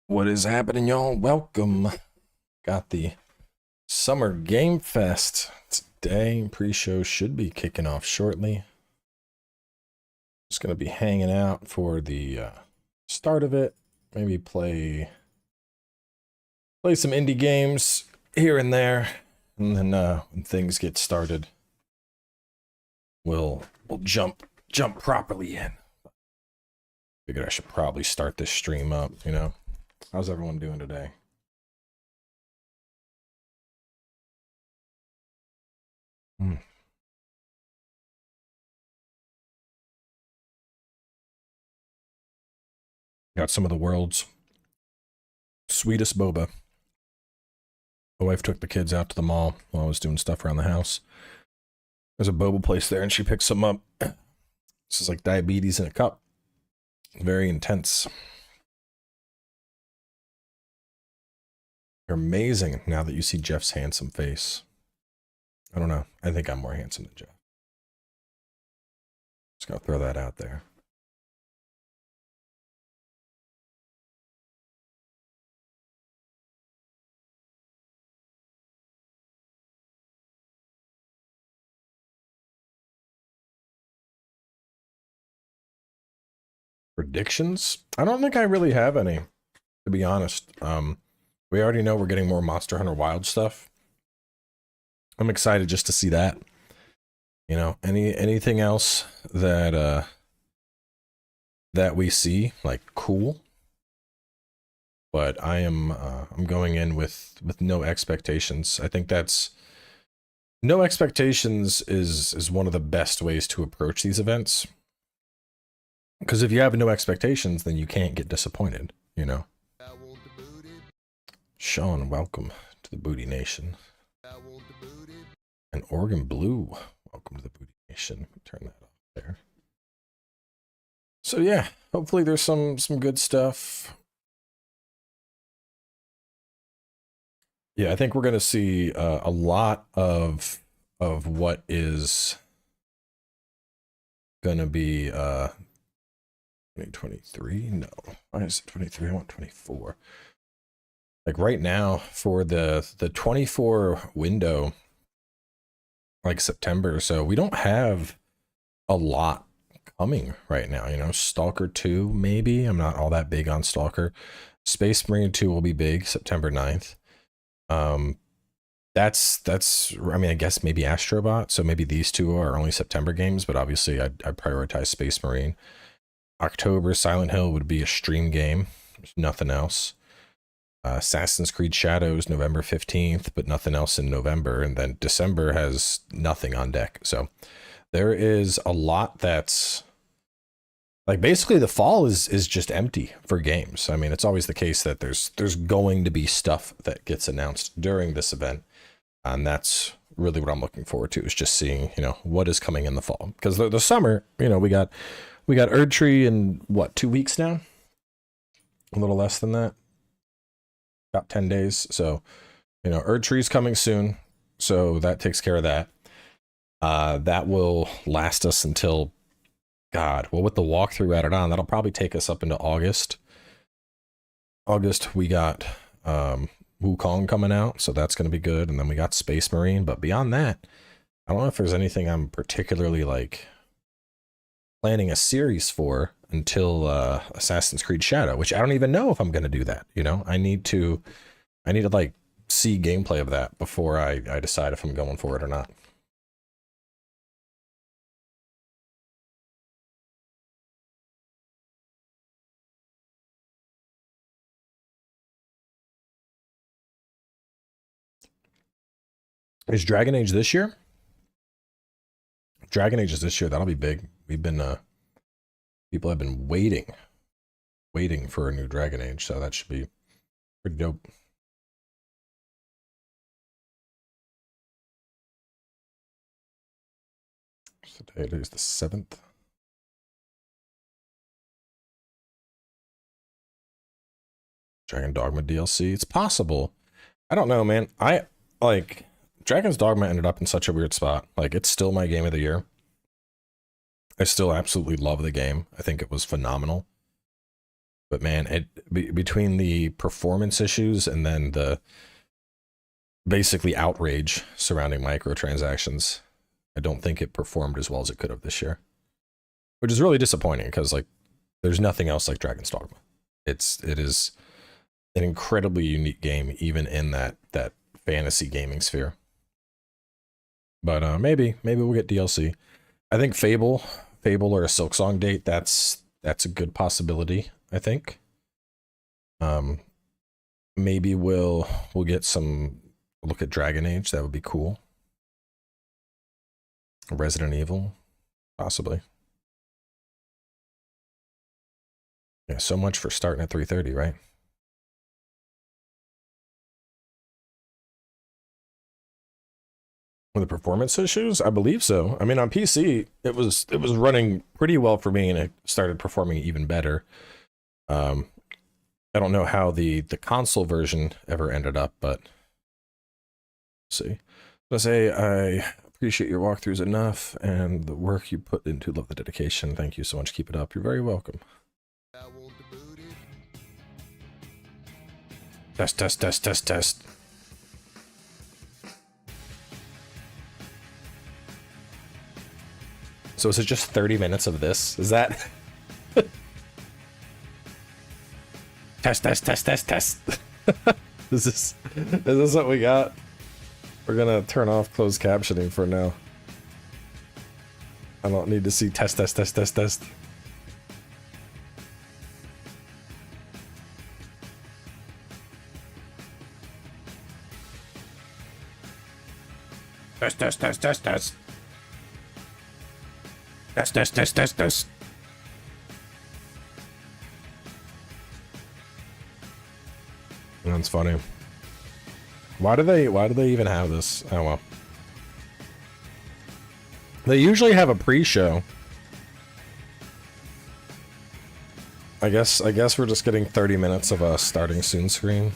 What is happening, y'all? Welcome. Got the Summer Game Fest today. Pre-show should be kicking off shortly. Just gonna be hanging out for the start of it. Maybe play some indie games here and there, and then when things get started, we'll jump properly in. Figured I should probably start this stream up, you know. How's everyone doing today? Got some of the world's sweetest boba. My wife took the kids out to the mall while I was doing stuff around the house. There's a boba place there, and she picks some up. This is like diabetes in a cup. Very intense. You're amazing now that you see Jeff's handsome face. I don't know. I think I'm more handsome than Jeff. Just gotta throw that out there. Predictions? I don't think I really have any, to be honest. We already know we're getting more Monster Hunter Wild stuff. I'm excited just to see that. You know, anything else that that we see, like, cool. But I'm going in with no expectations. I think that's no expectations is one of the best ways to approach these events. Because if you have no expectations, then you can't get disappointed, you know? Sean, welcome to the Booty Nation. And Oregon Blue, welcome to the Booty Nation. Turn that off there. So yeah, hopefully there's some good stuff. Yeah, I think we're gonna see a lot of what is gonna be 2023. No, why is it 23? I want 24. Like right now for the 24 window, like September or so, we don't have a lot coming right now. You know, Stalker 2 maybe. I'm not all that big on Stalker. Space Marine 2 will be big September 9th. That's I mean, I guess maybe Astrobot, so maybe these two are only September games, but obviously I prioritize Space Marine. October, Silent Hill would be a stream game. There's nothing else. Assassin's Creed Shadows, November 15th, but nothing else in November. And then December has nothing on deck. So there is a lot that's like, basically the fall is just empty for games. I mean, it's always the case that there's going to be stuff that gets announced during this event. And that's really what I'm looking forward to, is just seeing, you know, what is coming in the fall. Because the summer, you know, we got Erdtree in what, 2 weeks now? A little less than that. About 10 days. So, you know, Erdtree's coming soon. So that takes care of that. That will last us until, God, well, with the walkthrough added on, that'll probably take us up into August. August, we got Wukong coming out, so that's going to be good. And then we got Space Marine. But beyond that, I don't know if there's anything I'm particularly, like, planning a series for until Assassin's Creed Shadow, which I don't even know if I'm going to do that. You know, I need to like see gameplay of that before I decide if I'm going for it or not. Is Dragon Age this year? Dragon Age is this year. That'll be big. We've been people have been waiting for a new Dragon Age, so that should be pretty dope. So today is the 7th. Dragon Dogma DLC. It's possible. I don't know, man. I like Dragon's Dogma ended up in such a weird spot. Like, it's still my game of the year. I still absolutely love the game. I think it was phenomenal. But man, between the performance issues and then the basically outrage surrounding microtransactions, I don't think it performed as well as it could have this year, which is really disappointing because like there's nothing else like Dragon's Dogma. It is an incredibly unique game, even in that fantasy gaming sphere. But maybe we'll get DLC. I think Fable or a Silksong date, that's a good possibility, I think. Maybe we'll get some look at Dragon Age, that would be cool. Resident Evil, possibly. Yeah, so much for starting at 3:30, right? With the performance issues, I believe so. I mean, on PC, it was running pretty well for me, and it started performing even better. I don't know how the console version ever ended up, but see. Let's say I appreciate your walkthroughs enough and the work you put into. Love the dedication. Thank you so much. Keep it up. You're very welcome. Test. So is it just 30 minutes of this? Is that? Test. Is this what we got? We're gonna turn off closed captioning for now. I don't need to see test. Test. That's funny. Why do they even have this? Oh well. They usually have a pre-show. I guess we're just getting 30 minutes of a starting soon screen.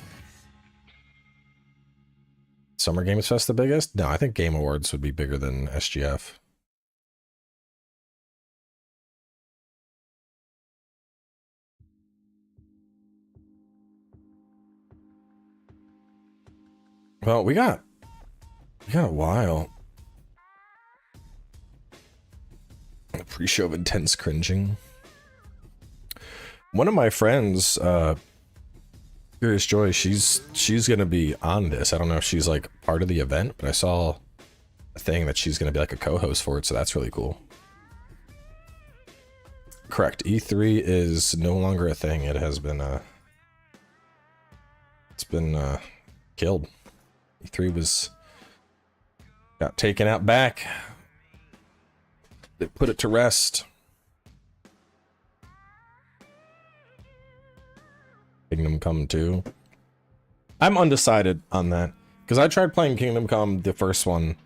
Summer Games Fest the biggest? No, I think Game Awards would be bigger than SGF. Well, we got a while. A pre-show of intense cringing. One of my friends, Curious Joy, she's gonna be on this. I don't know if she's like part of the event, but I saw a thing that she's gonna be like a co-host for it, so that's really cool. Correct. E3 is no longer a thing. It has been it's been killed. E3 got taken out back. They put it to rest. Kingdom Come 2. I'm undecided on that because I tried playing Kingdom Come, the first one,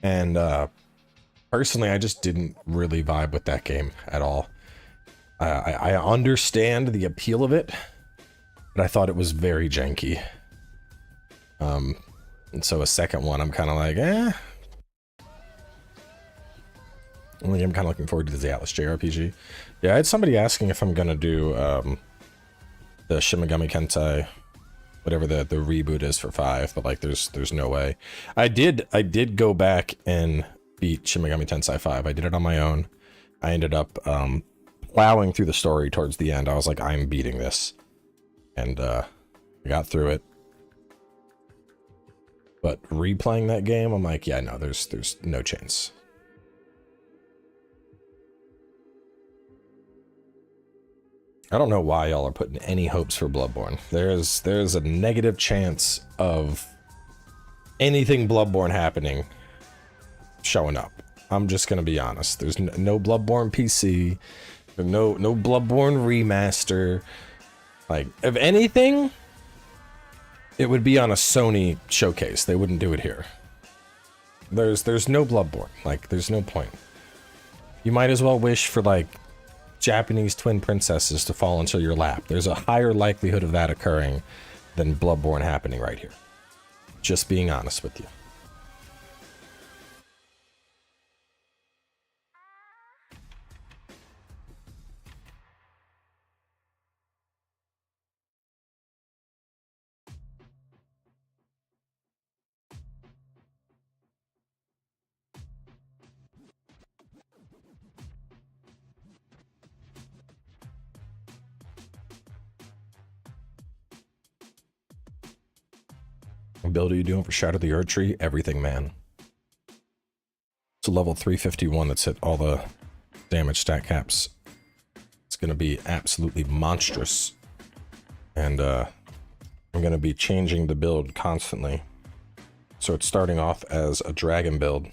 and personally I just didn't really vibe with that game at all. I understand the appeal of it, but I thought it was very janky. And so a second one, I'm kind of like, eh. I'm kind of looking forward to the Atlas JRPG. Yeah, I had somebody asking if I'm gonna do the Shin Megami Tensei, whatever the reboot is for 5, but like there's no way. I did go back and beat Shin Megami Tensei 5. I did it on my own. I ended up plowing through the story towards the end. I was like, I'm beating this, and I got through it. But replaying that game, I'm like, yeah, no, there's no chance. I don't know why y'all are putting any hopes for Bloodborne. There's a negative chance of anything Bloodborne happening showing up. I'm just gonna be honest. There's no Bloodborne PC, no Bloodborne remaster. Like, if anything, it would be on a Sony showcase. They wouldn't do it here. There's no Bloodborne. Like, there's no point. You might as well wish for like Japanese twin princesses to fall into your lap. There's a higher likelihood of that occurring than Bloodborne happening right here. Just being honest with you. What build are you doing for Shadow the Erd Tree? Everything, man. It's a level 351 that's hit all the damage stat caps. It's going to be absolutely monstrous. And I'm going to be changing the build constantly. So it's starting off as a dragon build.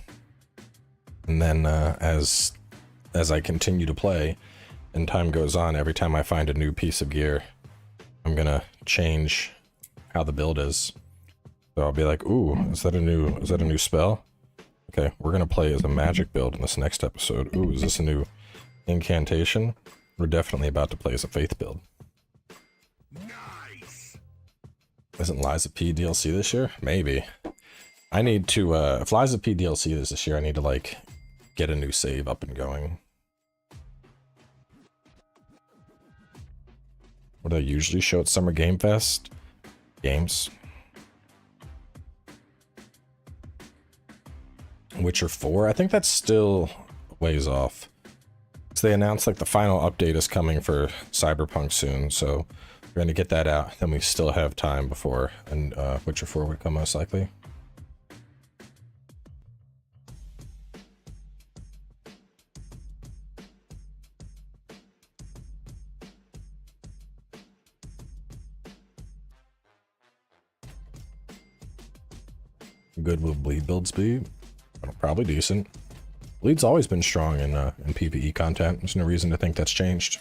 And then as I continue to play and time goes on, every time I find a new piece of gear, I'm going to change how the build is. So I'll be like, ooh, is that a new spell? Okay, we're gonna play as a magic build in this next episode. Ooh, is this a new incantation? We're definitely about to play as a faith build. Nice. Isn't Liza P DLC this year? Maybe. I need to, if Liza P DLC is this year, I need to, like, get a new save up and going. What do they usually show at Summer Game Fest? Games. Witcher 4, I think that's still ways off. So they announced like the final update is coming for Cyberpunk soon, so we're going to get that out. Then we still have time before and Witcher 4 would come most likely. Good will bleed builds be? Probably decent. Bleed's always been strong in PvE content. There's no reason to think that's changed.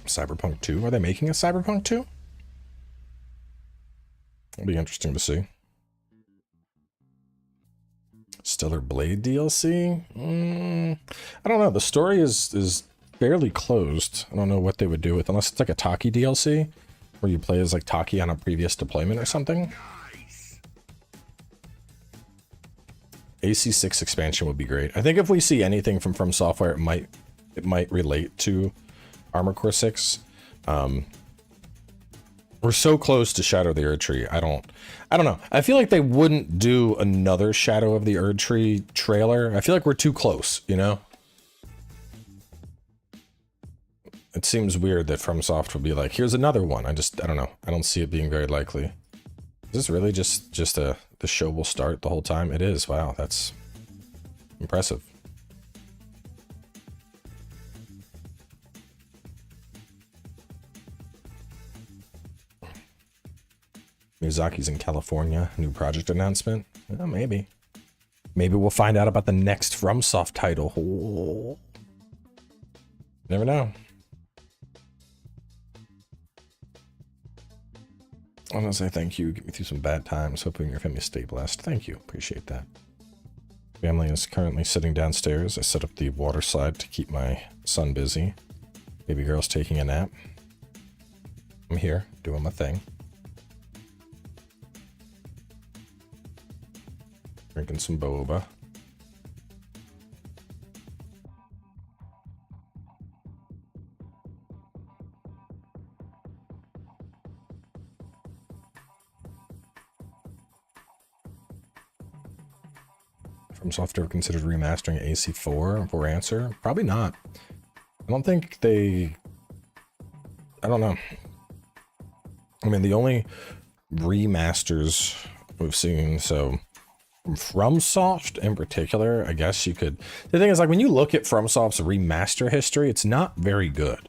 Cyberpunk 2? Are they making a Cyberpunk 2? It'll be interesting to see. Stellar Blade DLC? I don't know. The story is fairly closed. I don't know what they would do with, unless it's like a Taki DLC, where you play as like Taki on a previous deployment or something. AC6 expansion would be great. I think if we see anything from Software, it might relate to Armor Core 6. We're so close to Shadow of the Erd Tree. I don't know. I feel like they wouldn't do another Shadow of the Erd Tree trailer. I feel like we're too close, you know? It seems weird that FromSoft would be like, here's another one. I don't know. I don't see it being very likely. Is this really just the show will start the whole time? It is. Wow, that's impressive. Miyazaki's in California. New project announcement? Well, maybe. Maybe we'll find out about the next FromSoft title. Oh. Never know. I want to say thank you. Get me through some bad times. Hoping your family stay blessed. Thank you. Appreciate that. Family is currently sitting downstairs. I set up the water slide to keep my son busy. Baby girl's taking a nap. I'm here doing my thing. Drinking some boba. FromSoft ever considered remastering AC4 for answer? Probably not. I don't think they... I don't know. I mean, the only remasters we've seen, so... FromSoft in particular, I guess you could... The thing is, like, when you look at FromSoft's remaster history, it's not very good.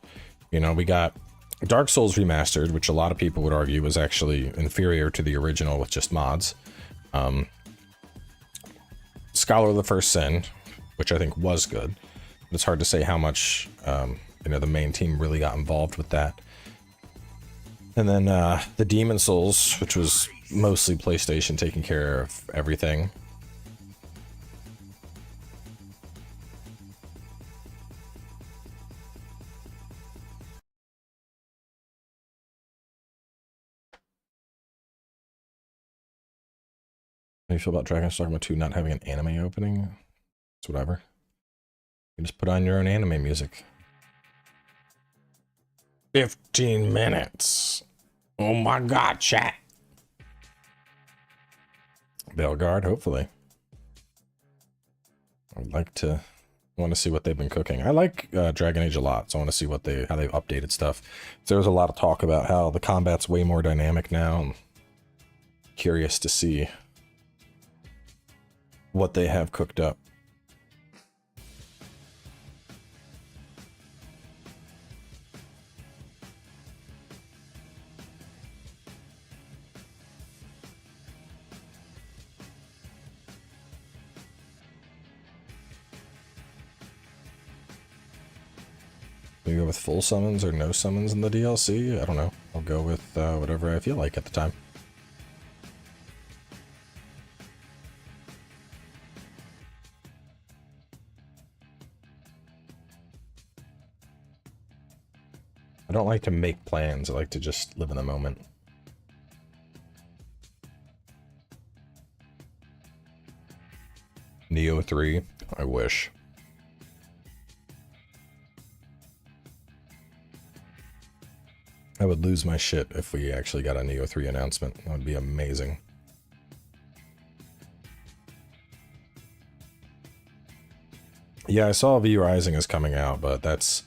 You know, we got Dark Souls Remastered, which a lot of people would argue was actually inferior to the original with just mods. Scholar of the First Sin, which I think was good. But it's hard to say how much, you know, the main team really got involved with that. And then the Demon Souls, which was mostly PlayStation taking care of everything. How do you feel about Dragon's Dogma 2 not having an anime opening? It's whatever. You just put on your own anime music. 15 minutes. Oh my god, chat. They'll guard, hopefully. I'd like to want to see what they've been cooking. I like Dragon Age a lot, so I want to see what how they've updated stuff. So there was a lot of talk about how the combat's way more dynamic now. I'm curious to see what they have cooked up. We go with full summons or no summons in the DLC? I don't know. I'll go with whatever I feel like at the time. I don't like to make plans. I like to just live in the moment. Neo 3? I wish. I would lose my shit if we actually got a Neo 3 announcement. That would be amazing. Yeah, I saw V Rising is coming out, but that's...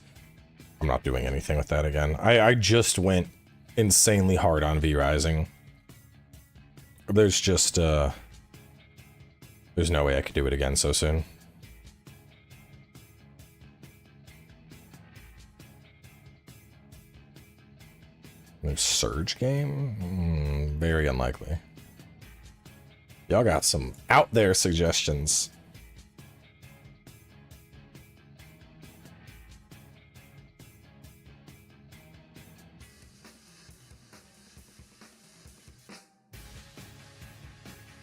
I'm not doing anything with that again. I just went insanely hard on V Rising. There's just, there's no way I could do it again so soon. Surge game? Very unlikely. Y'all got some out there suggestions.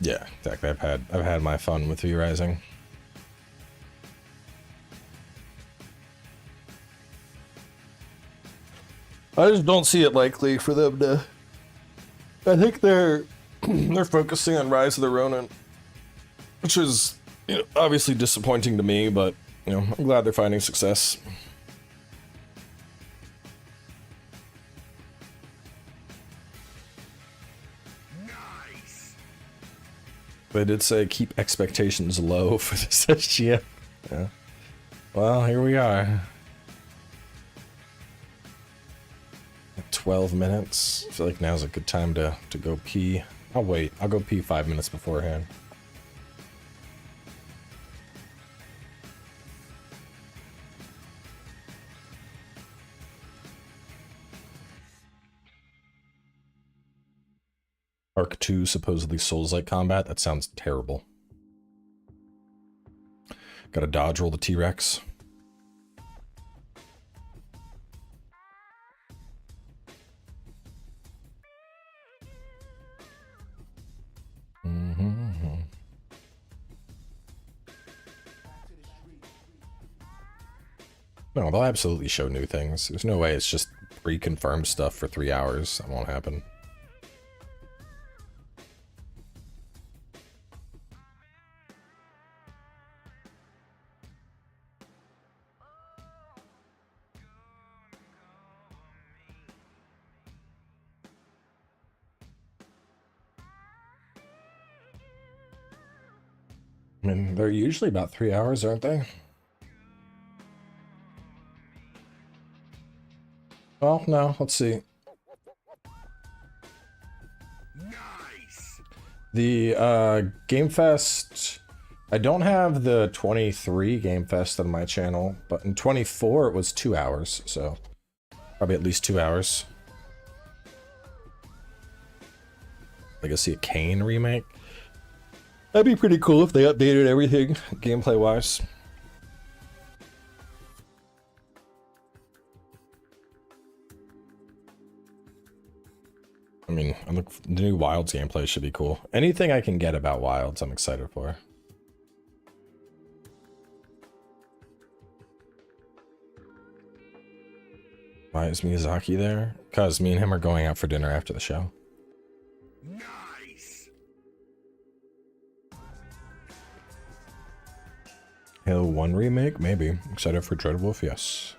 Yeah, exactly. I've had my fun with V Rising. I just don't see it likely for them to... I think they're focusing on Rise of the Ronin, which is, you know, obviously disappointing to me, but, you know, I'm glad they're finding success. Nice. They did say keep expectations low for this SGM. Yeah. Well, here we are. 12 minutes. I feel like now's a good time to go pee. I'll wait. I'll go pee 5 minutes beforehand. Arc 2 supposedly Souls-like combat. That sounds terrible. Gotta dodge roll the T-Rex. No, they'll absolutely show new things. There's no way it's just pre-confirmed stuff for 3 hours. That won't happen. I mean, they're usually about 3 hours, aren't they? Well, no, let's see. Nice. The Game Fest, I don't have the 23 Game Fest on my channel, but in 24 it was 2 hours, so probably at least 2 hours. Legacy of Kain remake. That'd be pretty cool if they updated everything gameplay-wise. I mean, the new Wilds gameplay should be cool. Anything I can get about Wilds, I'm excited for. Why is Miyazaki there? Because me and him are going out for dinner after the show. Nice. Halo 1 remake? Maybe. Excited for Dreadwolf? Yes.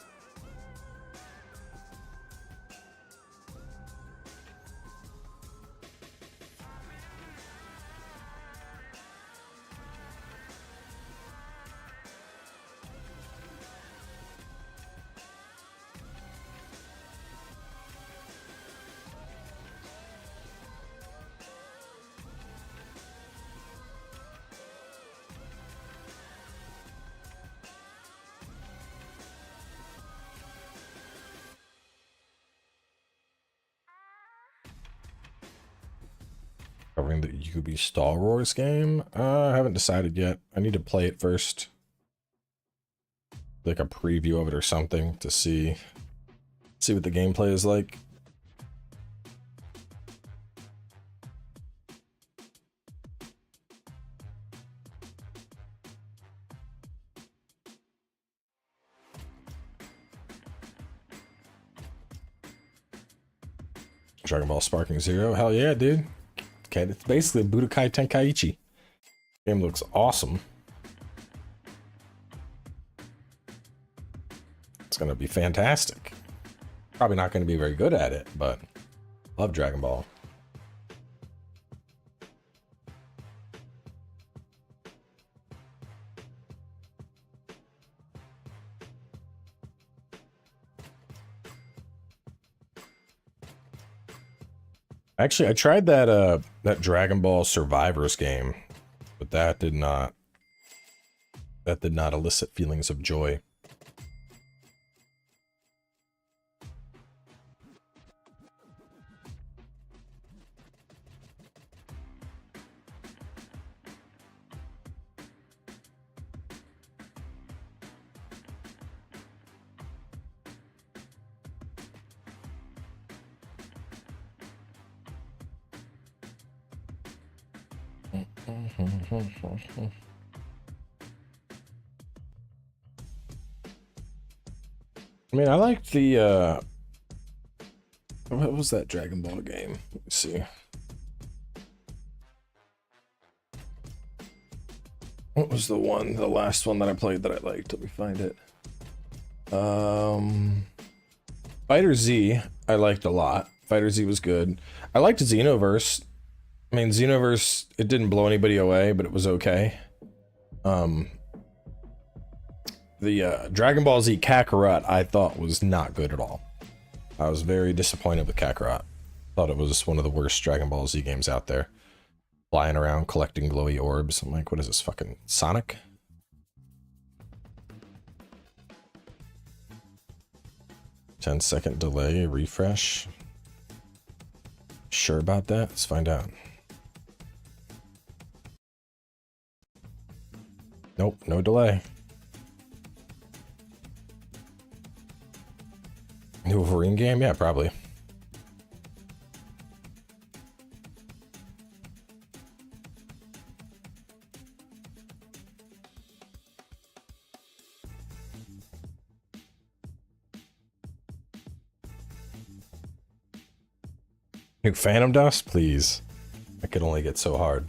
Covering the Yubi Star Wars game? I haven't decided yet. I need to play it first. Like a preview of it or something to see what the gameplay is like. Dragon Ball Sparking Zero. Hell yeah, dude. Okay, it's basically Budokai Tenkaichi. Game looks awesome. It's gonna be fantastic. Probably not gonna be very good at it, but love Dragon Ball. Actually, I tried that that Dragon Ball Survivors game, but that did not elicit feelings of joy. I mean, I liked the what was that Dragon Ball game? Let me see. What was the last one that I played that I liked? Let me find it. Fighter Z, I liked a lot. Fighter Z was good. I liked Xenoverse. I mean, Xenoverse, it didn't blow anybody away, but it was okay. The Dragon Ball Z Kakarot, I thought was not good at all. I was very disappointed with Kakarot. Thought it was one of the worst Dragon Ball Z games out there. Flying around, collecting glowy orbs. I'm like, what is this, fucking Sonic? $10-second delay, refresh. Sure about that? Let's find out. Nope, no delay. New Wolverine game? Yeah, probably. New Phantom Dust? Please. That could only get so hard.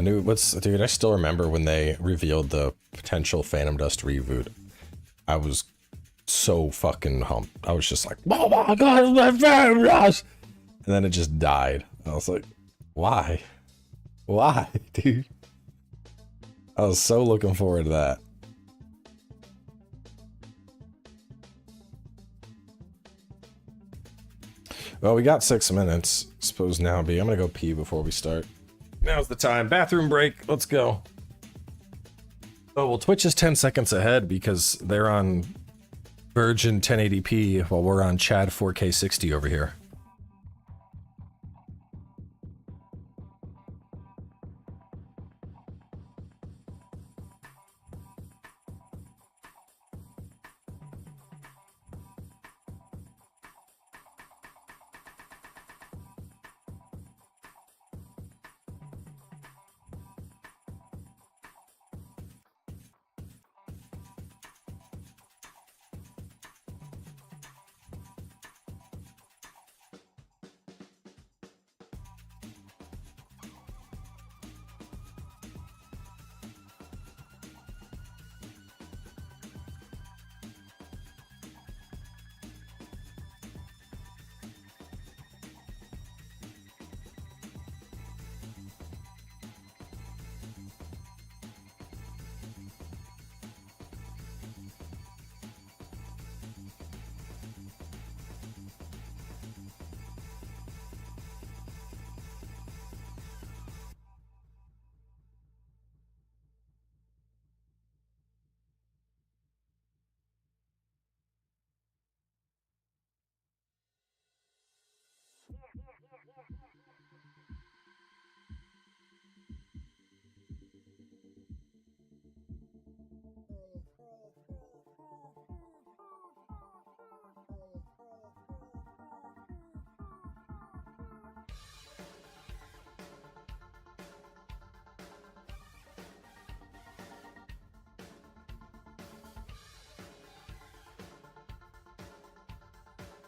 Dude, I still remember when they revealed the potential Phantom Dust reboot. I was so fucking humped. I was just like, oh my god, it's my Phantom Dust! And then it just died. I was like, why? Why, dude? I was so looking forward to that. Well, we got 6 minutes. Suppose now be. I'm gonna go pee before we start. Now's the time. Bathroom break. Let's go. Oh, well, Twitch is 10 seconds ahead because they're on Virgin 1080p while we're on Chad 4K 60 over here.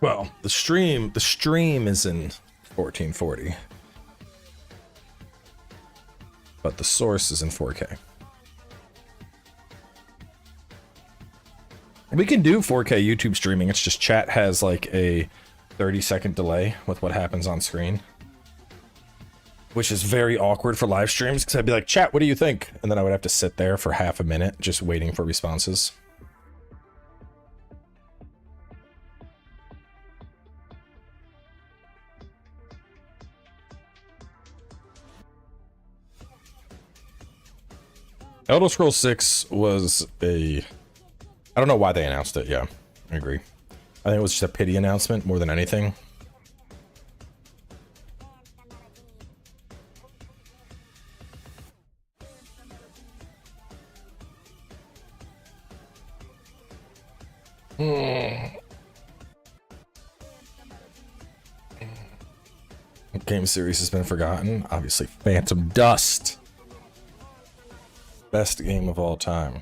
Well, the stream is in 1440, but the source is in 4K. We can do 4K YouTube streaming. It's just chat has like a 30-second delay with what happens on screen, which is very awkward for live streams because I'd be like, chat, what do you think? And then I would have to sit there for half a minute just waiting for responses. Elder Scrolls 6 was a... I don't know why they announced it, yeah, I agree. I think it was just a pity announcement more than anything. Game series has been forgotten. Obviously, Phantom Dust. Best game of all time.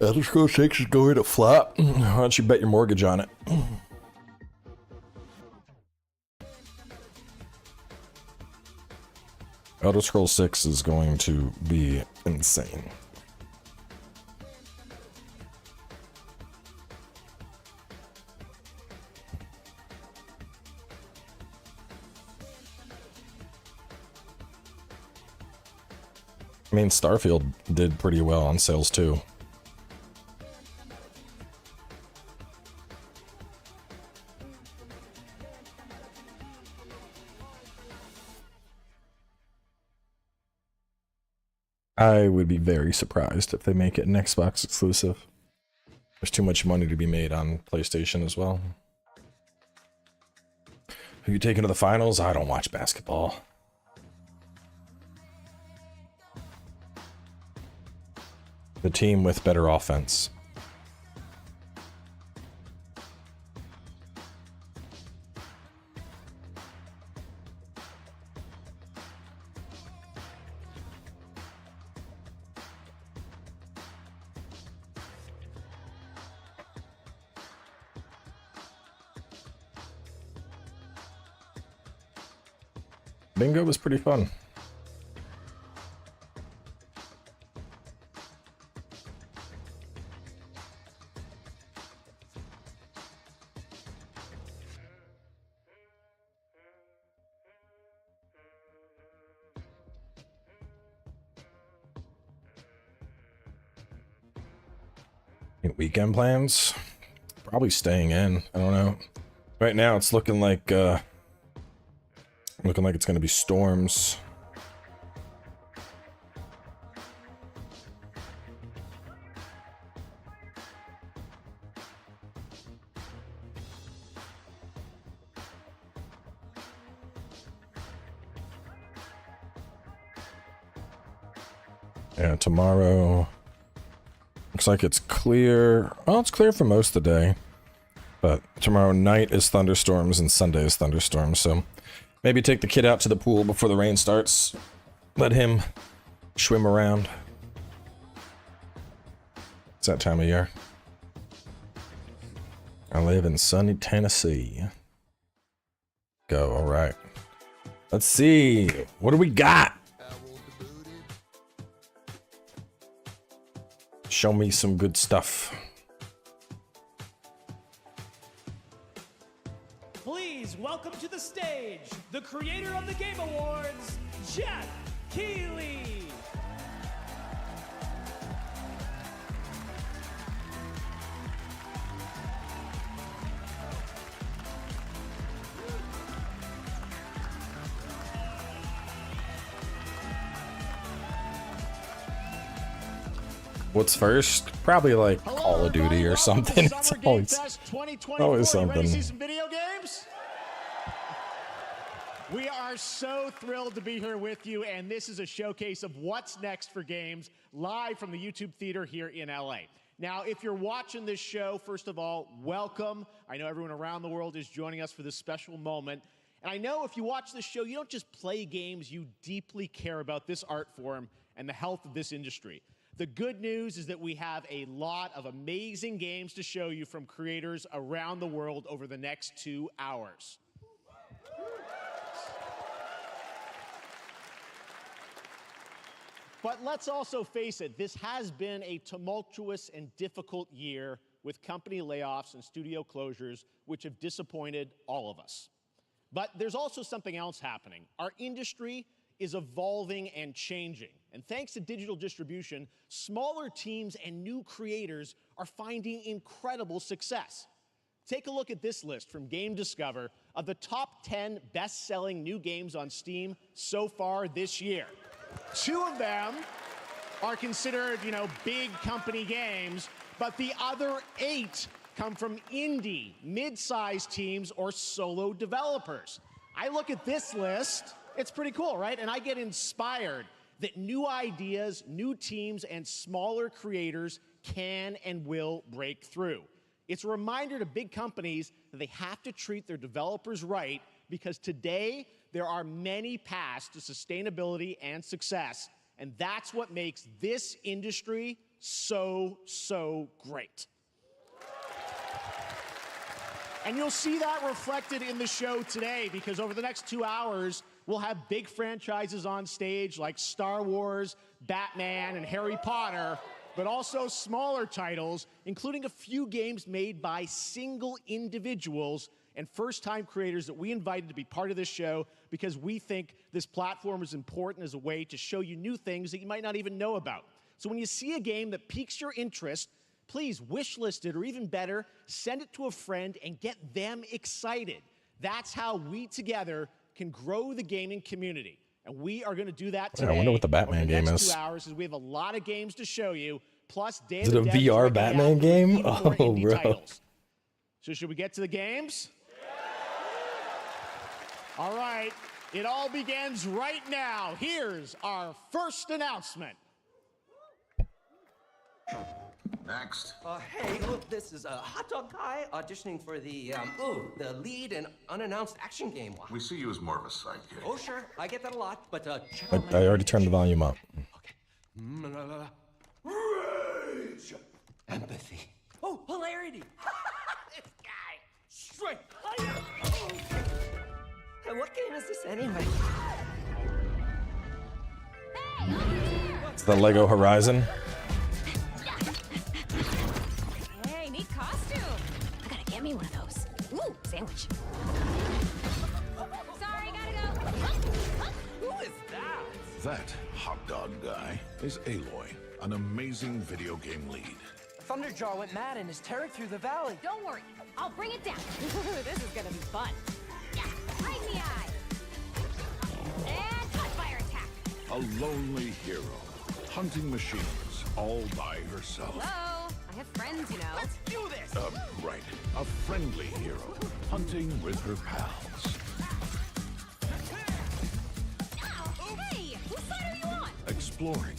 Elder Scrolls 6 is going to flop. Why don't you bet your mortgage on it? Elder Scrolls 6 is going to be insane. I mean, Starfield did pretty well on sales too. I would be very surprised if they make it an Xbox exclusive. There's too much money to be made on PlayStation as well. Who you taking to the finals? I don't watch basketball. The team with better offense. Bingo was pretty fun. Weekend plans? Probably staying in. I don't know. Right now it's looking like it's gonna be storms. Yeah, tomorrow looks like it's clear. Well, it's clear for most of the day, but tomorrow night is thunderstorms and Sunday is thunderstorms, so maybe take the kid out to the pool before the rain starts. Let him swim around. It's that time of year. I live in sunny Tennessee. Go, alright. Let's see. What do we got? Show me some good stuff. Please welcome to the stage the creator of the Game Awards, Jeff Keighley. What's first? Probably like Call of Duty or something. It's always something. Ready to see some video games? We are so thrilled to be here with you, and this is a showcase of what's next for games live from the YouTube Theater here in LA. Now, if you're watching this show, first of all, welcome. I know everyone around the world is joining us for this special moment. And I know if you watch this show, you don't just play games, you deeply care about this art form and the health of this industry. The good news is that we have a lot of amazing games to show you from creators around the world over the next 2 hours. But let's also face it, this has been a tumultuous and difficult year with company layoffs and studio closures, which have disappointed all of us. But there's also something else happening. Our industry is evolving and changing. And thanks to digital distribution, smaller teams and new creators are finding incredible success. Take a look at this list from Game Discover of the top 10 best-selling new games on Steam so far this year. 2 of them are considered, big company games, but the other 8 come from indie, mid-sized teams, or solo developers. I look at this list, it's pretty cool, right? And I get inspired that new ideas, new teams, and smaller creators can and will break through. It's a reminder to big companies that they have to treat their developers right, because today there are many paths to sustainability and success, and that's what makes this industry so great. And you'll see that reflected in the show today, because over the next 2 hours, we'll have big franchises on stage like Star Wars, Batman, and Harry Potter, but also smaller titles, including a few games made by single individuals and first-time creators that we invited to be part of this show because we think this platform is important as a way to show you new things that you might not even know about. So when you see a game that piques your interest, please wishlist it, or even better, send it to a friend and get them excited. That's how we together can grow the gaming community. And we are going to do that today. Yeah, I wonder what the Batman game next is. 2 hours, as we have a lot of games to show you. Plus, is it a VR Batman game? Oh, bro. Titles. So should we get to the games? All right. It all begins right now. Here's our first announcement. Next. Hey, look, this is Hot Dog Guy auditioning for the lead and unannounced action game. We see you as more of a sidekick. Oh, sure, I get that a lot, but I already turned the volume up. Okay. Rage. Empathy. Oh, hilarity. This guy. Strength. And what game is this anyway? It's the Lego Horizon. Hey, neat costume. I gotta get me one of those. Ooh, sandwich. Sorry, gotta go. Who is that? That hot dog guy is Aloy, an amazing video game lead. Thunderjaw went mad and is tearing through the valley. Don't worry, I'll bring it down. This is gonna be fun. Yeah, right in the eye. And fire attack. A lonely hero, hunting machines all by herself. Hello, I have friends, you know. Let's do this! Right. A friendly hero, hunting with her pals. Hey, whose side are you on? Exploring.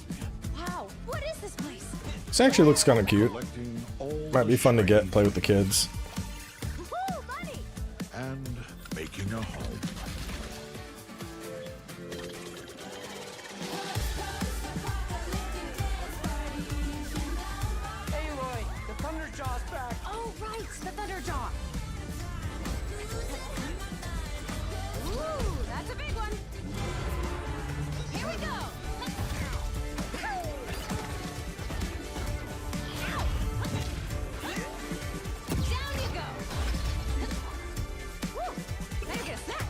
Wow, what is this place? This actually looks kind of cute. Collecting all Might be the fun to get, shiny play with the kids. Woo, buddy! and making a home. Aloy, the Thunderjaw's back. Oh, right, the Thunderjaw. Ooh, that's a big one. Here we go. Down you go. Woo, better get a snack.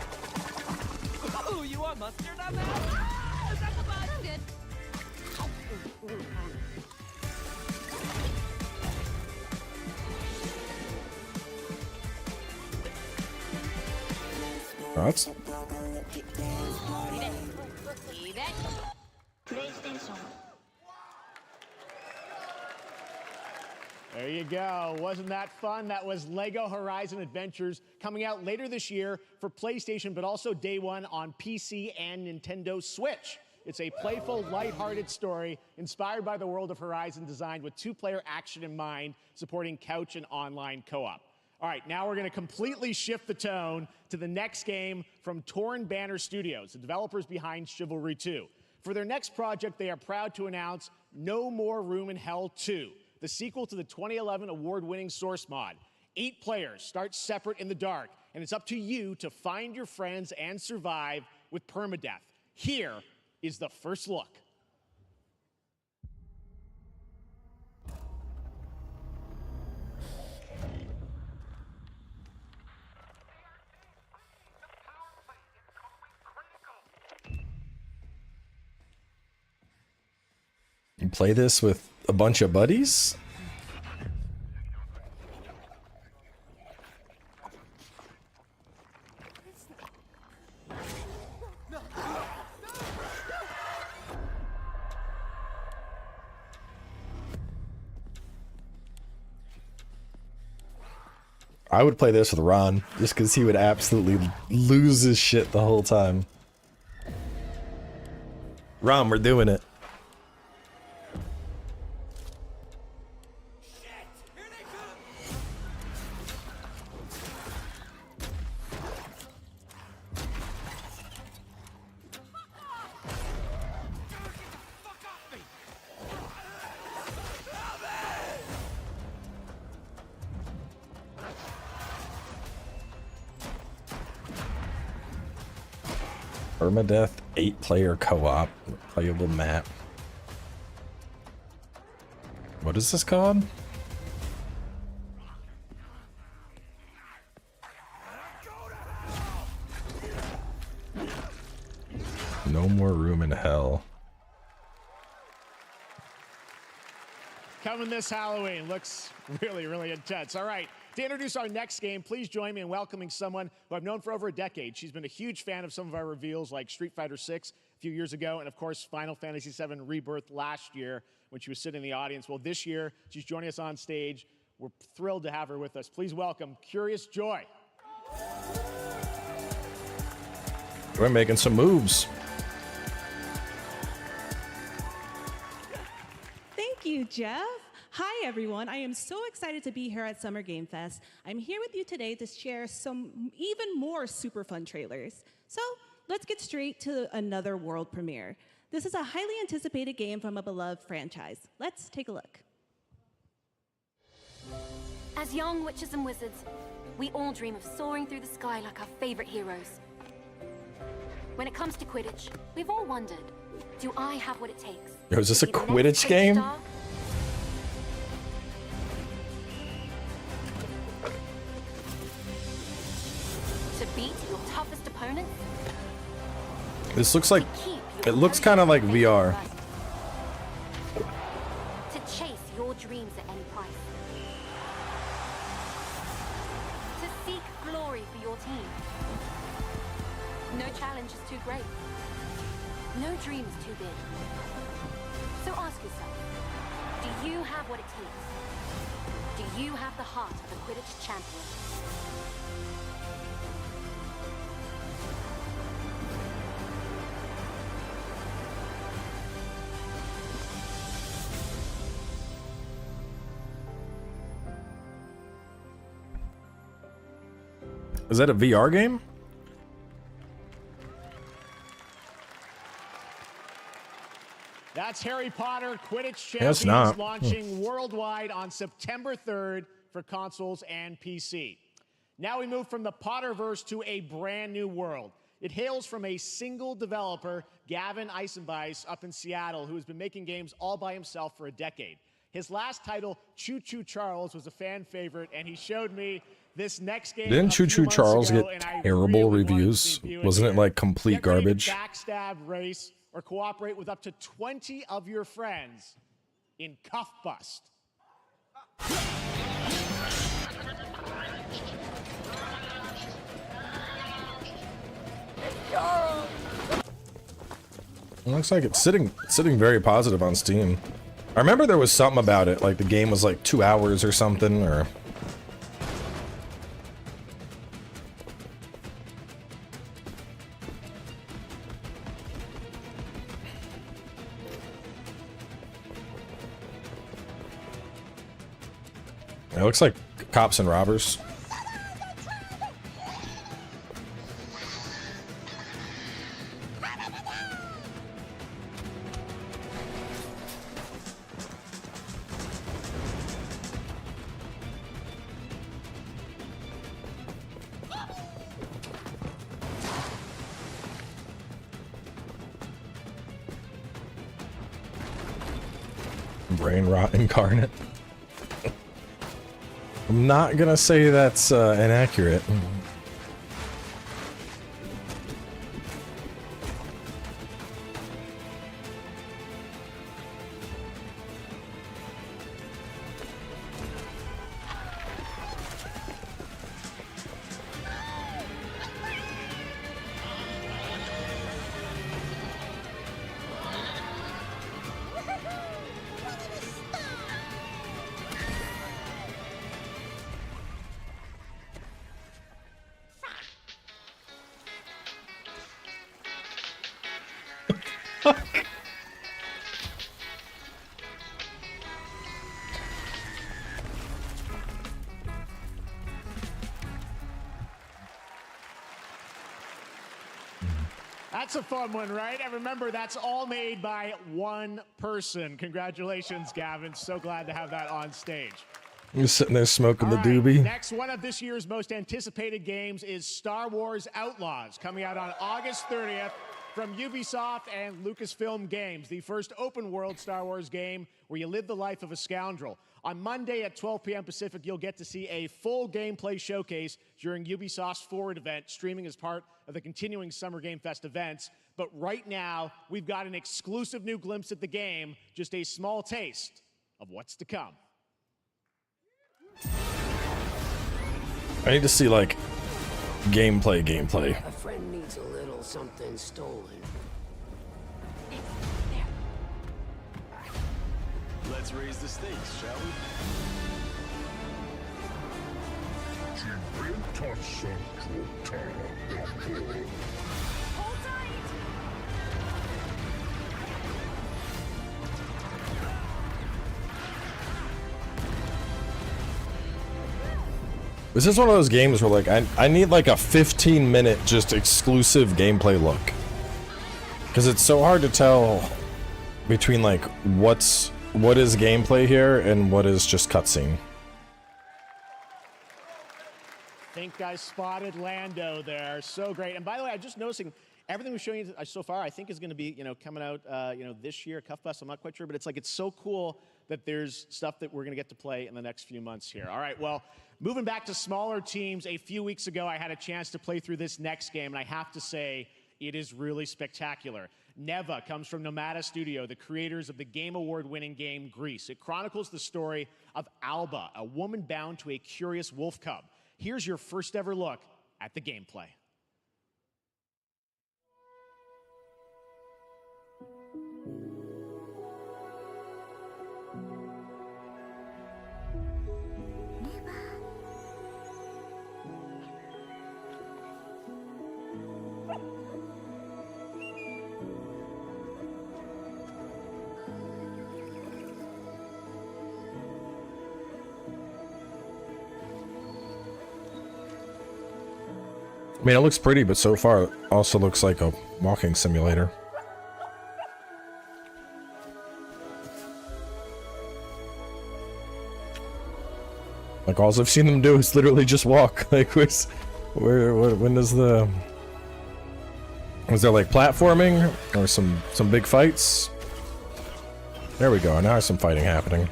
Ooh, you want mustard on that? Ah, is that the bug? I'm good. That's Eat it. PlayStation. There you go. Wasn't that fun? That was Lego Horizon Adventures, coming out later this year for PlayStation, but also day one on PC and Nintendo Switch. It's a playful, lighthearted story inspired by the world of Horizon, designed with 2-player action in mind, supporting couch and online co-op. All right, now we're going to completely shift the tone to the next game from Torn Banner Studios, the developers behind Chivalry 2. For their next project, they are proud to announce No More Room in Hell 2, the sequel to the 2011 award-winning Source mod. 8 players start separate in the dark, and it's up to you to find your friends and survive with permadeath. Here is the first look. You play this with a bunch of buddies? I would play this with Ron, just because he would absolutely lose his shit the whole time. Ron, we're doing it. Permadeath 8-player co-op playable map. What is this called? No More Room in Hell. Coming this Halloween. Looks really, really intense. All right. To introduce our next game, please join me in welcoming someone who I've known for over a decade. She's been a huge fan of some of our reveals like Street Fighter 6 a few years ago, and of course, Final Fantasy 7 Rebirth last year when she was sitting in the audience. Well, this year, she's joining us on stage. We're thrilled to have her with us. Please welcome Curious Joy. We're making some moves. Thank you, Jeff. Hi, everyone. I am so excited to be here at Summer Game Fest. I'm here with you today to share some even more super fun trailers. So let's get straight to another world premiere. This is a highly anticipated game from a beloved franchise. Let's take a look. As young witches and wizards, we all dream of soaring through the sky like our favorite heroes. When it comes to Quidditch, we've all wondered, do I have what it takes? Yo, is this a to be the next Quidditch game? star? To beat your toughest opponent? This looks like, Keep it your looks kind of like passion VR. rising. To chase your dreams at any price. To seek glory for your team. No challenge is too great. No dream is too big. So ask yourself, do you have what it takes? Do you have the heart of a Quidditch champion? Is that a VR game? That's Harry Potter Quidditch Yeah, it's Champions not. launching worldwide on September 3rd for consoles and PC. Now we move from the Potterverse to a brand new world. It hails from a single developer, Gavin Eisenbeis, up in Seattle, who has been making games all by himself for a decade. His last title, Choo Choo Charles, was a fan favorite, and he showed me this next game. Didn't a Choo few Choo months Charles ago, get and I terrible really wanted to reviews? debut it Wasn't it here. like complete Get ready to garbage? backstab, race, or cooperate with up to 20 of your friends in Cuffbust. It looks like it's sitting very positive on Steam. I remember there was something about it, like the game was like 2 hours or something, or... It looks like Cops and Robbers. Brain rot incarnate. I'm not gonna say that's inaccurate. That's a fun one, right? And remember, that's all made by one person. Congratulations, Gavin. So glad to have that on stage. You're sitting there smoking the All doobie. right, next one of this year's most anticipated games is Star Wars Outlaws, coming out on August 30th from Ubisoft and Lucasfilm Games, the first open-world Star Wars game where you live the life of a scoundrel. On Monday at 12 p.m. Pacific, you'll get to see a full gameplay showcase during Ubisoft's Forward event, streaming as part of the continuing Summer Game Fest events. But right now, we've got an exclusive new glimpse at the game, just a small taste of what's to come. I need to see, like, gameplay. A friend needs a little something stolen. Let's raise the stakes, shall we? This is one of those games where, like, I need like a 15-minute just exclusive gameplay look, because it's so hard to tell between like what is gameplay here and what is just cutscene. I think I spotted Lando there. So great. And by the way, I'm just noticing everything we're showing you so far, I think is going to be, coming out, this year. Cuffbust, I'm not quite sure, but it's like, it's so cool that there's stuff that we're going to get to play in the next few months here. All right, well, moving back to smaller teams, a few weeks ago, I had a chance to play through this next game, and I have to say, it is really spectacular. Neva comes from Nomada Studio, the creators of the Game Award-winning game Grease. It chronicles the story of Alba, a woman bound to a curious wolf cub. Here's your first ever look at the gameplay. I mean, it looks pretty, but so far it also looks like a walking simulator. Like, all I've seen them do is literally just walk. Like, when does the... Was there, like, platforming? Or some big fights? There we go, now there's some fighting happening.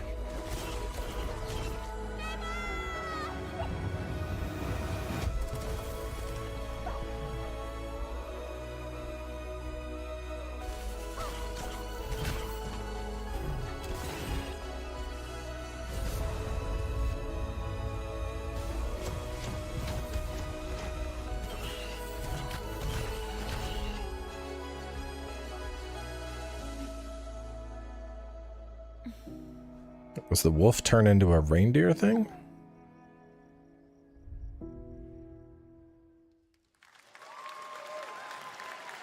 Was the wolf turn into a reindeer thing? I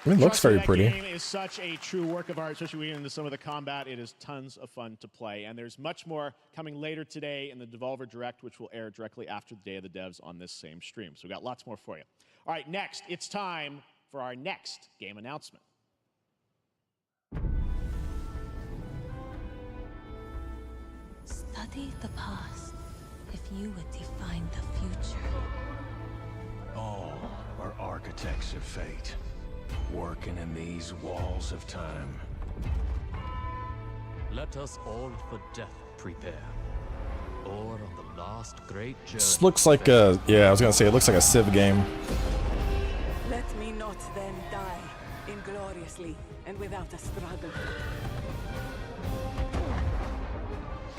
mean, it looks very pretty. That game is such a true work of art, especially when you get into some of the combat. It is tons of fun to play, and there's much more coming later today in the Devolver Direct, which will air directly after the Day of the Devs on this same stream. So we've got lots more for you. All right, next, it's time for our next game announcement. Study the past if you would define the future. All are architects of fate, working in these walls of time. Let us all for death prepare. Or on the last great journey. This looks like a, yeah, I was gonna say it looks like a Civ game. Let me not then die ingloriously and without a struggle.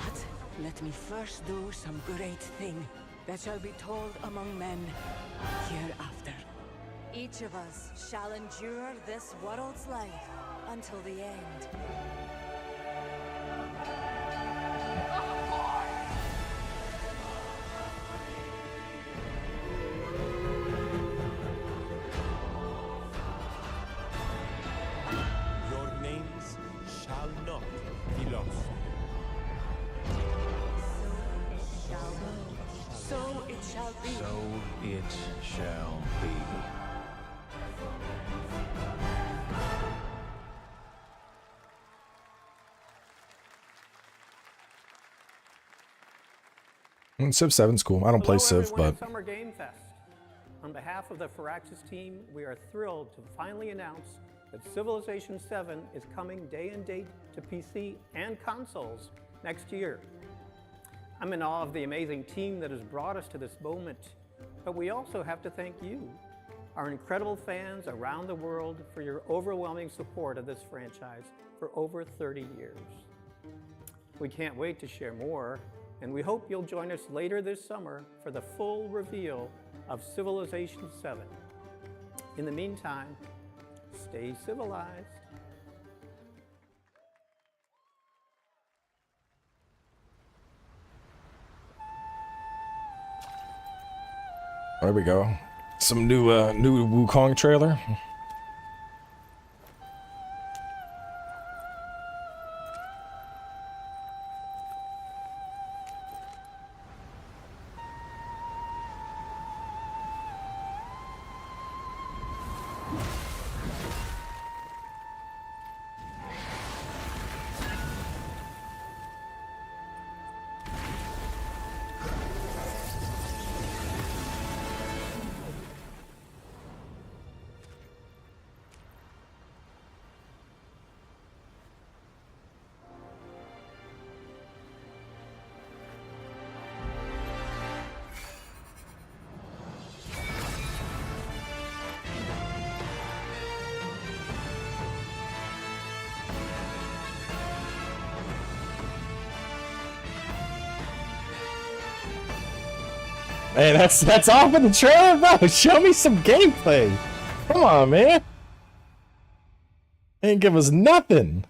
But let me first do some great thing that shall be told among men hereafter. Each of us shall endure this world's life until the end. Your names shall not be lost. So it shall be. So it shall be. Civ 7's cool. I don't play Civ, everyone but at Summer Game Fest. On behalf of the Firaxis team, we are thrilled to finally announce that Civilization 7 is coming day and date to PC and consoles next year. I'm in awe of the amazing team that has brought us to this moment, but we also have to thank you, our incredible fans around the world, for your overwhelming support of this franchise for over 30 years. We can't wait to share more, and we hope you'll join us later this summer for the full reveal of Civilization 7. In the meantime, stay civilized. there we go. Some new Wukong trailer. Hey, that's off in the trailer, bro. Show me some gameplay. Come on, man. Ain't give us nothing.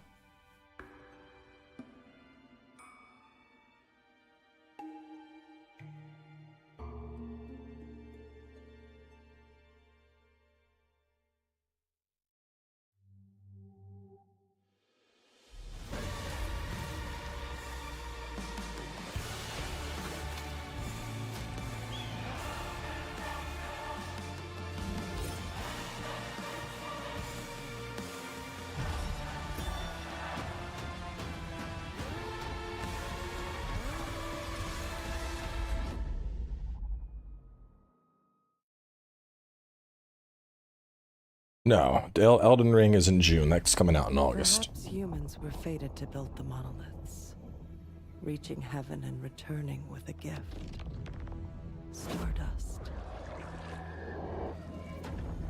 No, Elden Ring is in June. That's coming out in August. Perhaps humans were fated to build the monoliths, reaching heaven and returning with a gift. Stardust.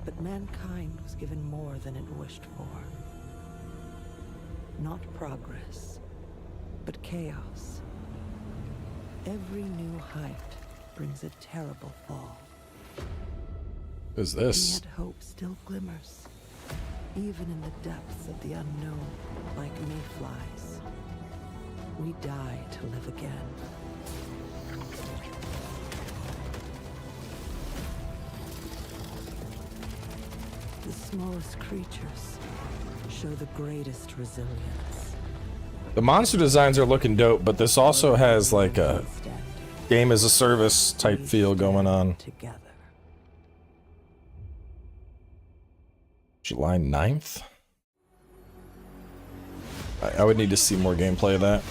But mankind was given more than it wished for. Not progress, but chaos. Every new height brings a terrible fall. Who's this? And yet hope still glimmers, even in the depths of the unknown, like mayflies. We die to live again. The smallest creatures show the greatest resilience. The monster designs are looking dope, but this also has like a game as a service type feel going on. Together. July 9th? I would need to see more gameplay of that.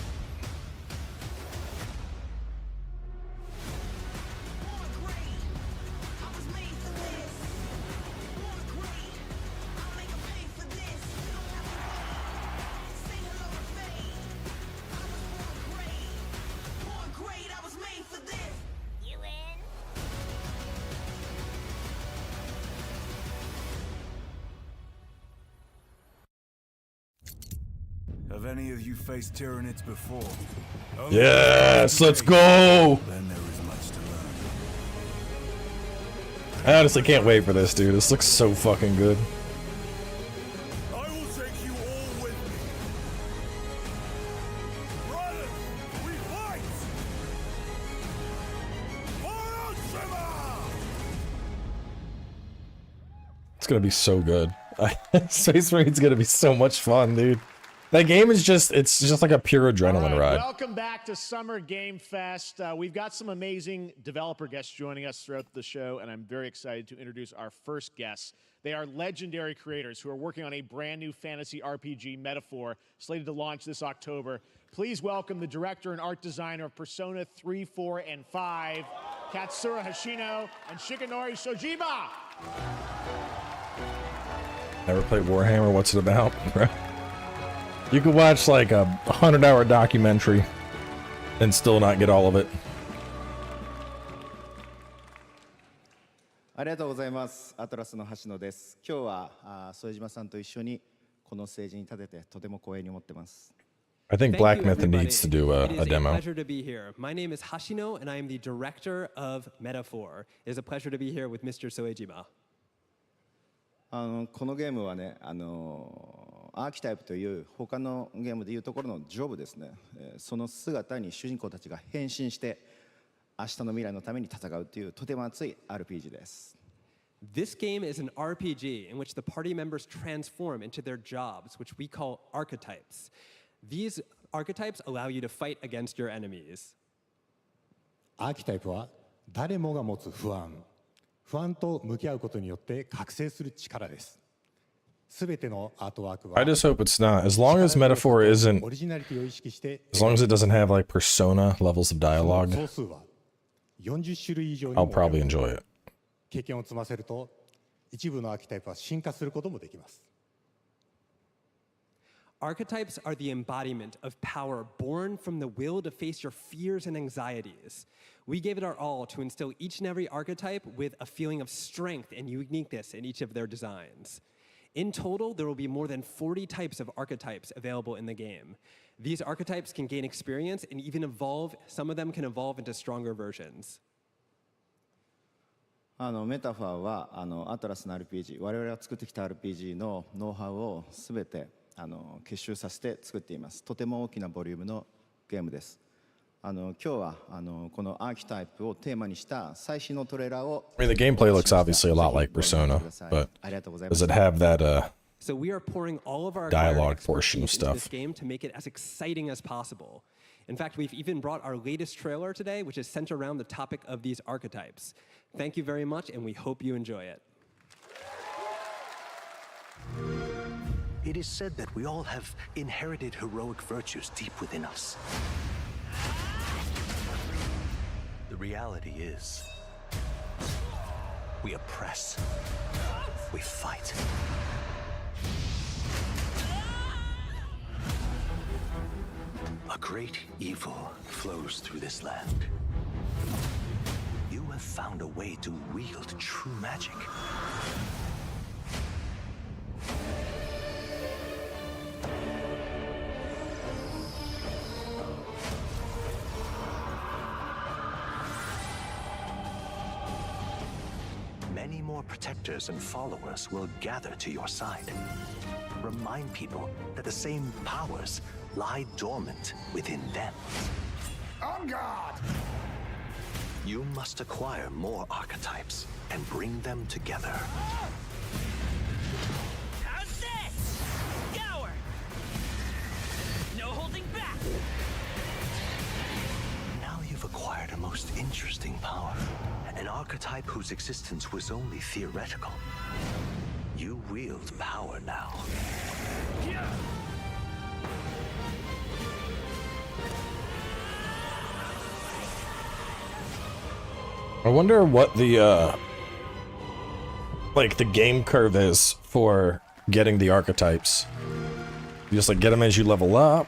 Have any of you faced Tyranids before? Yes, let's go! Then there is much to learn. I honestly can't wait for this, dude. This looks so fucking good. I will take you all with me. Brothers, we fight! For Ultima! It's gonna be so good. Space Marine's gonna be so much fun, dude. That game is it's just like a pure adrenaline ride. Welcome back to Summer Game Fest. We've got some amazing developer guests joining us throughout the show, and I'm very excited to introduce our first guests. They are legendary creators who are working on a brand new fantasy RPG, Metaphor, slated to launch this October. Please welcome the director and art designer of Persona 3, 4, and 5, Katsura Hashino and Shigenori Shojiba. Never played Warhammer. What's it about, bro? You could watch like a 100-hour documentary and still not get all of it. ありがとうございます。アトラスの橋野です。今日は副島さんと一緒にこのステージに立ててとても光栄に思ってます。 I think Black Myth needs to do a demo. It is a pleasure to be here. My name is Hashino, and I am the director of Metaphor. It is a pleasure to be here with Mr. Soejima. このゲームはね、アーキタイプという他のゲームでいうところのジョブですね。その姿に主人公たちが変身して明日の未来のために戦うというとても熱い RPG です。This game is an RPG in which the party members transform into their jobs, which we call archetypes. These archetypes allow you to fight against your enemies. アーキタイプは誰もが持つ不安と向き合うことによって覚醒する力です。すべてのアートワークは I just hope it's not. As long as Metaphor isn't, as long as it doesn't have like Persona levels of dialogue, 総数は40種類以上に I'll も probably enjoy it. 経験を積ませると一部のアーキタイプは進化することもできます。 Archetypes are the embodiment of power born from the will to face your fears and anxieties. We gave it our all to instill each and every archetype with a feeling of strength and uniqueness in each of their designs. In total, there will be more than 40 types of archetypes available in the game. These archetypes can gain experience and even evolve. Some of them can evolve into stronger versions. メタファーはアトラスの RPG、我々が作ってきた RPG のノウハウをすべて結集させて作っています。とても大きなボリュームのゲームです。今日はこのアーキタイプをテーマにした最新のトレーラーを I mean, the gameplay looks obviously a lot like Persona, but does it have that So we are pouring all of our dialogue portion of into this stuff? game to make it as exciting as possible. In fact, we've even brought our latest trailer today, which is centered around the topic of these archetypes. Thank you very much, and we hope you enjoy it. It is said that we all have inherited heroic virtues deep within us. The reality is, we oppress, we fight. A great evil flows through this land. You have found a way to wield true magic. Many more protectors and followers will gather to your side. Remind people that the same powers lie dormant within them. On guard! You must acquire more archetypes and bring them together. How's this? Scour! No holding back! Now you've acquired a most interesting power. An archetype whose existence was only theoretical. You wield power now. I wonder what the like the game curve is for getting the archetypes. You just like get them as you level up.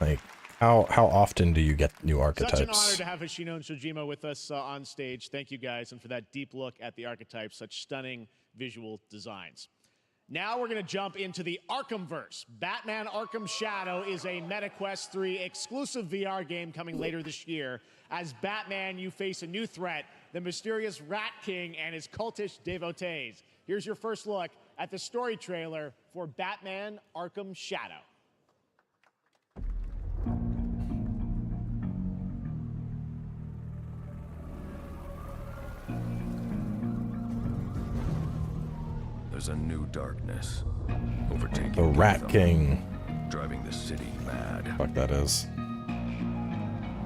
Like how often do you get new archetypes? Such an honor to have Hashino and Shojima with us on stage. Thank you guys, and for that deep look at the archetypes, such stunning visual designs. Now we're going to jump into the Arkhamverse. Batman Arkham Shadow is a MetaQuest 3 exclusive VR game coming later this year. As Batman, you face a new threat, the mysterious Rat King and his cultish devotees. Here's your first look at the story trailer for Batman Arkham Shadow. There's a new darkness overtaking The Rat King. driving the city mad. Fuck that is.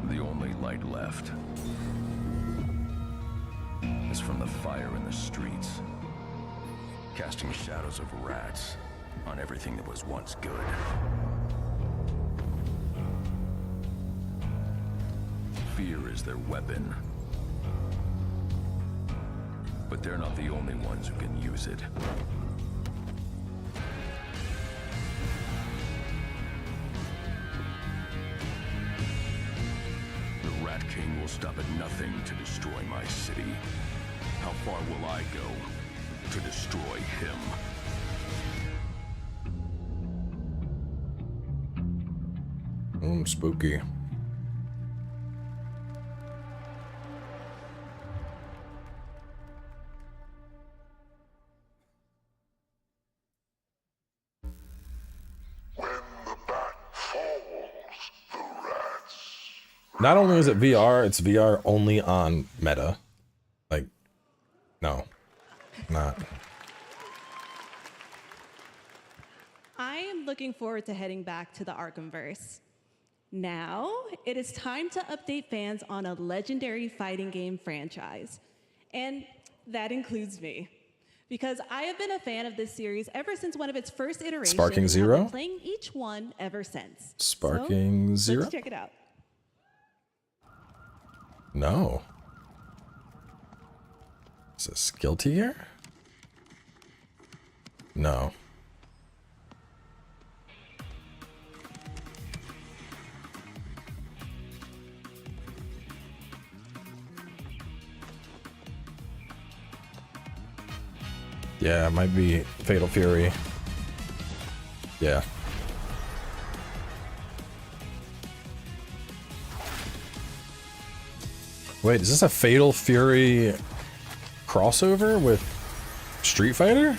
The only light left is from the fire in the streets, casting shadows of rats on everything that was once good. Fear is their weapon, but they're not the only ones who can use it. The Rat King will stop at nothing to destroy my city. How far will I go to destroy him? Spooky. Not only is it VR, it's VR only on Meta. Like, no, not. I am looking forward to heading back to the Arkhamverse. Now, it is time to update fans on a legendary fighting game franchise. And that includes me. Because I have been a fan of this series ever since one of its first iterations. Sparking and Zero? I've been playing each one ever since. Sparking Zero? Let's check it out. No. Is this Guilty Gear? No. Yeah, it might be Fatal Fury. Yeah. Wait, is this a Fatal Fury crossover with Street Fighter?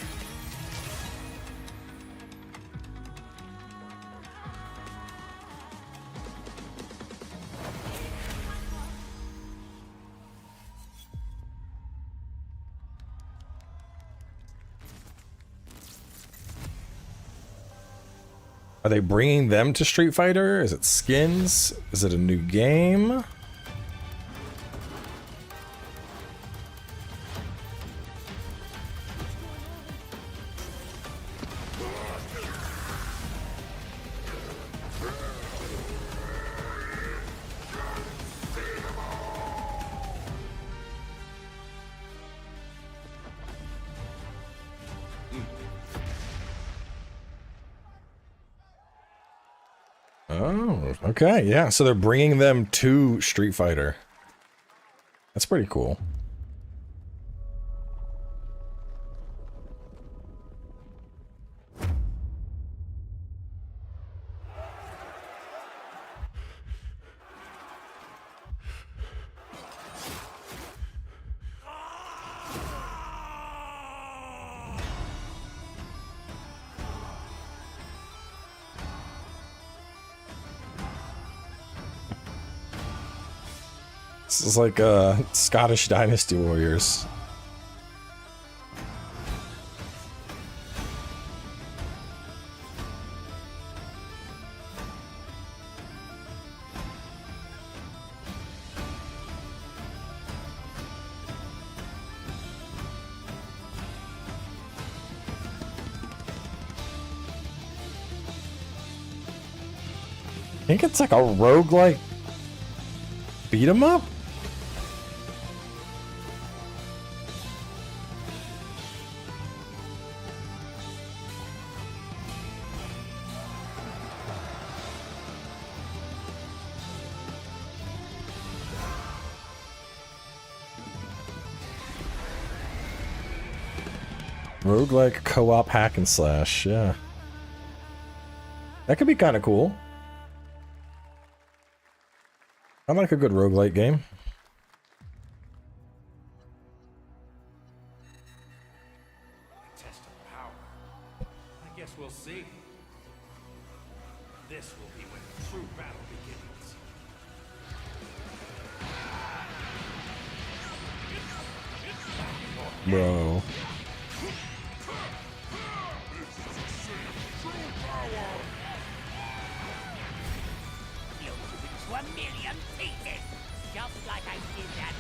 Are they bringing them to Street Fighter? Is it skins? Is it a new game? Oh, okay, yeah. So they're bringing them to Street Fighter. That's pretty cool. This is like Scottish Dynasty Warriors. I think it's like a roguelike beat 'em up. Roguelike co-op hack and slash, yeah. That could be kind of cool. I like a good roguelike game. Test of power. I guess we'll see. This will be when the true battle begins. Bro. Just like I did that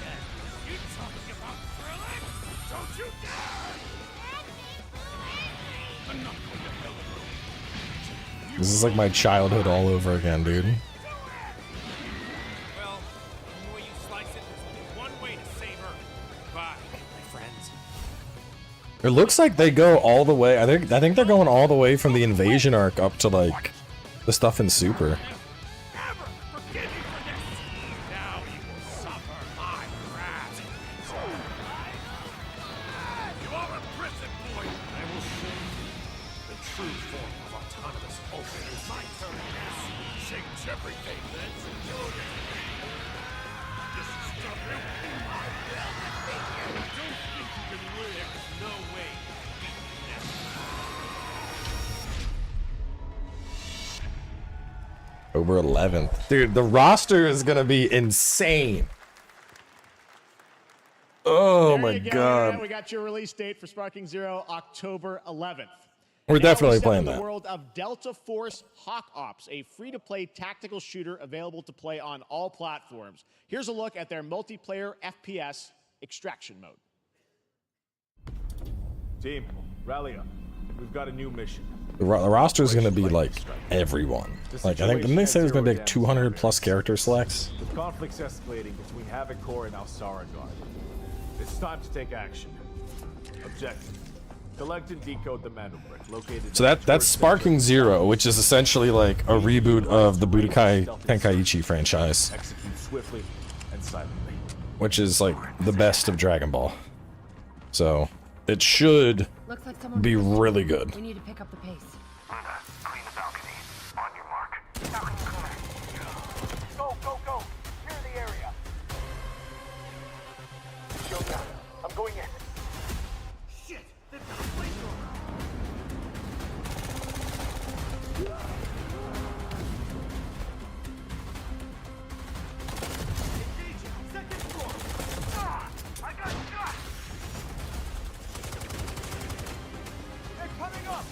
You talking about thrilling? Don't you dare! This is like my childhood all over again, dude. Well, the more you slice it, there's only one way to save Earth. Goodbye, my friends. It looks like they go all the way. I think they're going all the way from the invasion arc up to like the stuff in Super. October 11th. Dude, the roster is gonna be insane. Oh my god. We got your release date for Sparking Zero, October 11th. We're definitely Now playing in that. the world of Delta Force Hawk Ops, a free-to-play tactical shooter available to play on all platforms. Here's a look at their multiplayer FPS extraction mode. Team, rally up. We've got a new mission. The roster is gonna be like everyone. Like I think didn't they say there's gonna be like 200 plus character selects? With conflicts escalating between Havoc Corps and Alsara Guard, it's time to take action. Objective: collect and decode the Mando Brick located. So that's Sparking Zero, which is essentially like a reboot of the Budokai Tenkaichi franchise, Execute swiftly and silently. which is like the best of Dragon Ball. So it should Looks like someone be really good. We need to pick up the pace. Clean the balcony. On your mark. Go, go, go! Clear the area. Shield down. I'm going in. Shit! They've got a flamethrower! Engaging! Second floor! Ah! I got shot! They're coming up!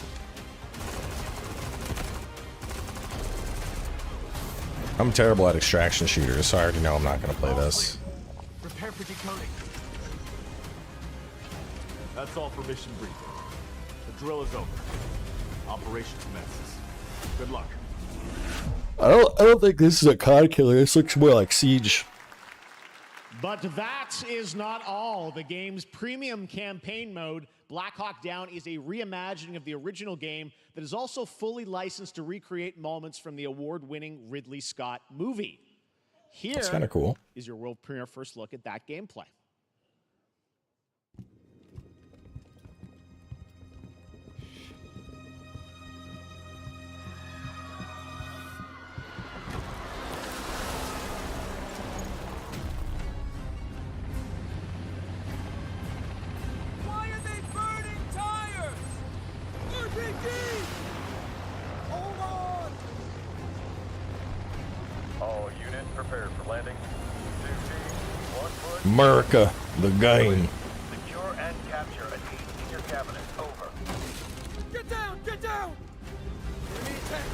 I'm terrible at extraction shooters, so I already know I'm not gonna play this. Prepare for decoding. That's all for mission briefing. The drill is over. Operation commences. Good luck. I don't think this is a COD killer. This looks more like Siege. But that is not all. The game's premium campaign mode, Black Hawk Down, is a reimagining of the original game that is also fully licensed to recreate moments from the award-winning Ridley Scott movie. Here That's kinda cool. is your world premiere first look at that gameplay. Why are they burning tires? RPG! Hold on! All units prepared for landing. 2 teams, 1 foot. America, the game. Secure and capture a team in your cabinet. Over. Get down! Get down! Enemy attack!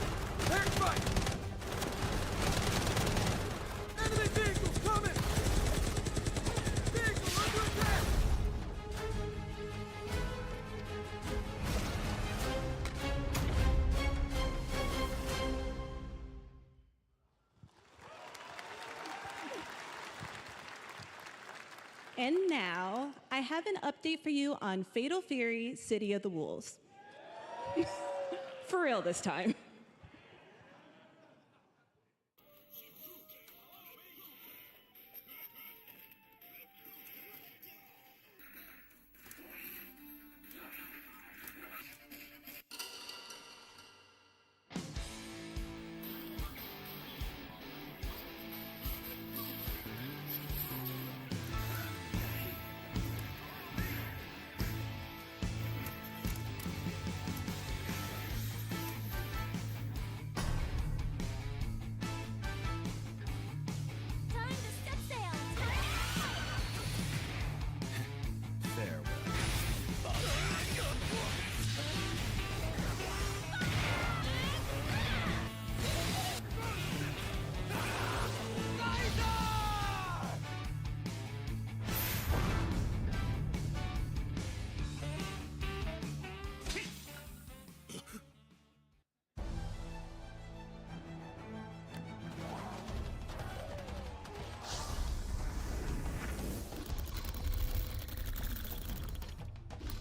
Air strike! Enemy vehicles coming! Vehicle under attack! And now, I have an update for you on Fatal Fury: City of the Wolves. For real this time.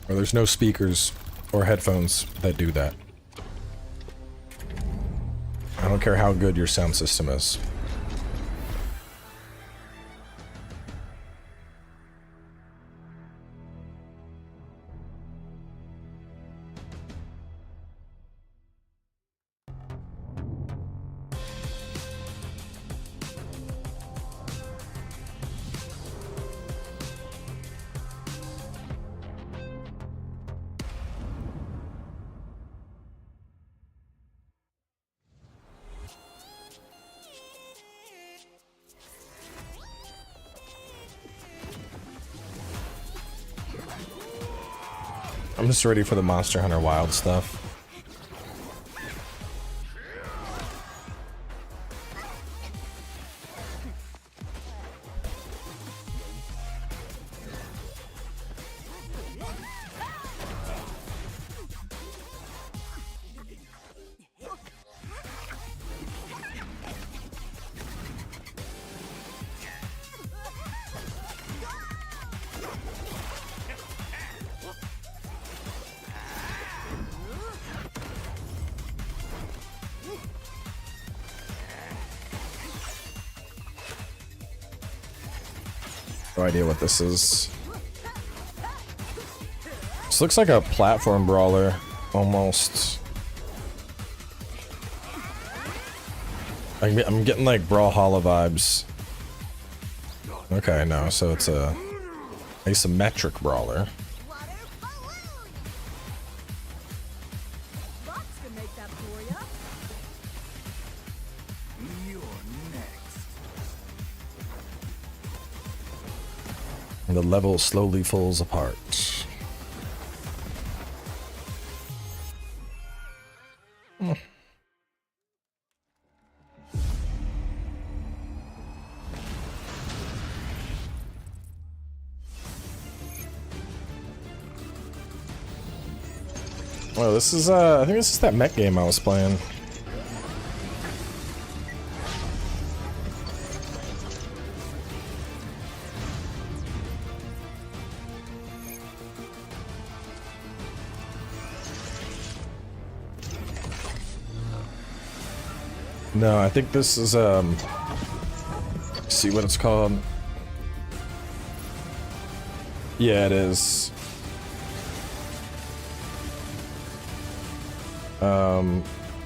Or there's no speakers or headphones that do that. I don't care how good your sound system is. I'm just ready for the Monster Hunter Wild stuff. No idea what this is. This looks like a platform brawler, almost. I'm getting like Brawlhalla vibes. Okay, no, so it's a asymmetric brawler. And the level slowly falls apart. Oh, this is I think this is that mech game I was playing. No, I think this is see what it's called. Yeah, it is.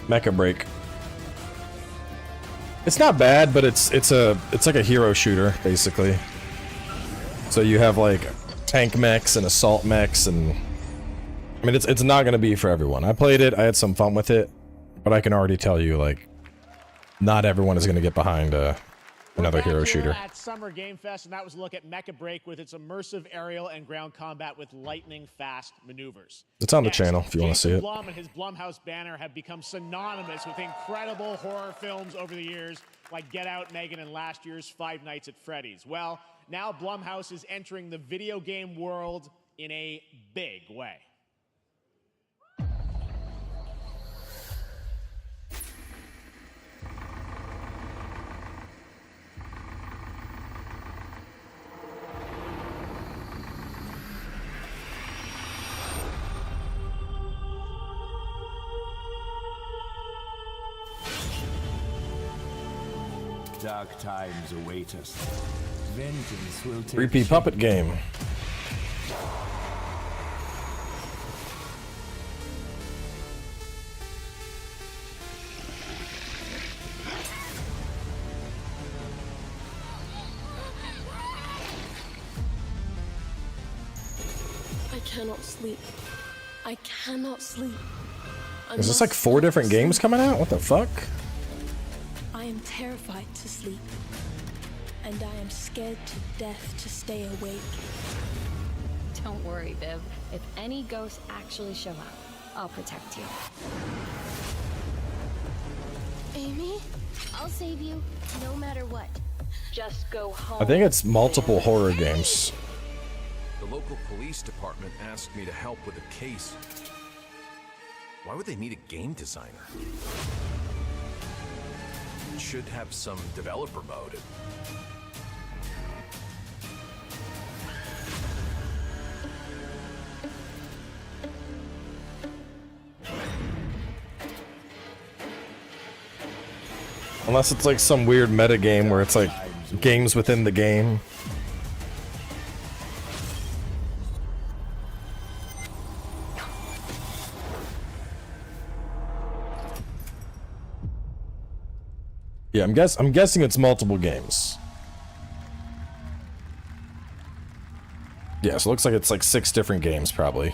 Mecha Break. It's not bad, but it's like a hero shooter basically. So you have like tank mechs and assault mechs, and I mean it's not gonna be for everyone. I played it, I had some fun with it, but I can already tell you like not everyone is gonna get behind another hero shooter. At Summer Game Fest, and that was a look at Mecha Break with its immersive aerial and ground combat with lightning-fast maneuvers. It's on the channel if you want to see it. Blum and his Blumhouse banner have become synonymous with incredible horror films over the years, like Get Out, Megan, and last year's Five Nights at Freddy's. Well, now Blumhouse is entering the video game world in a big way. Dark times await us. Vengeance will take 3P puppet game. I cannot sleep. I cannot sleep. Is this like 4 different games coming out? What the fuck? I am terrified to sleep, and I am scared to death to stay awake. Don't worry, Viv. If any ghosts actually show up, I'll protect you. Amy? I'll save you, no matter what. Just go home. I think it's multiple horror games. The local police department asked me to help with a case. Why would they need a game designer? Should have some developer mode. Unless it's like some weird meta game where it's like games within the game. Yeah, I'm guessing it's multiple games. Yeah, so it looks like it's like 6 different games probably.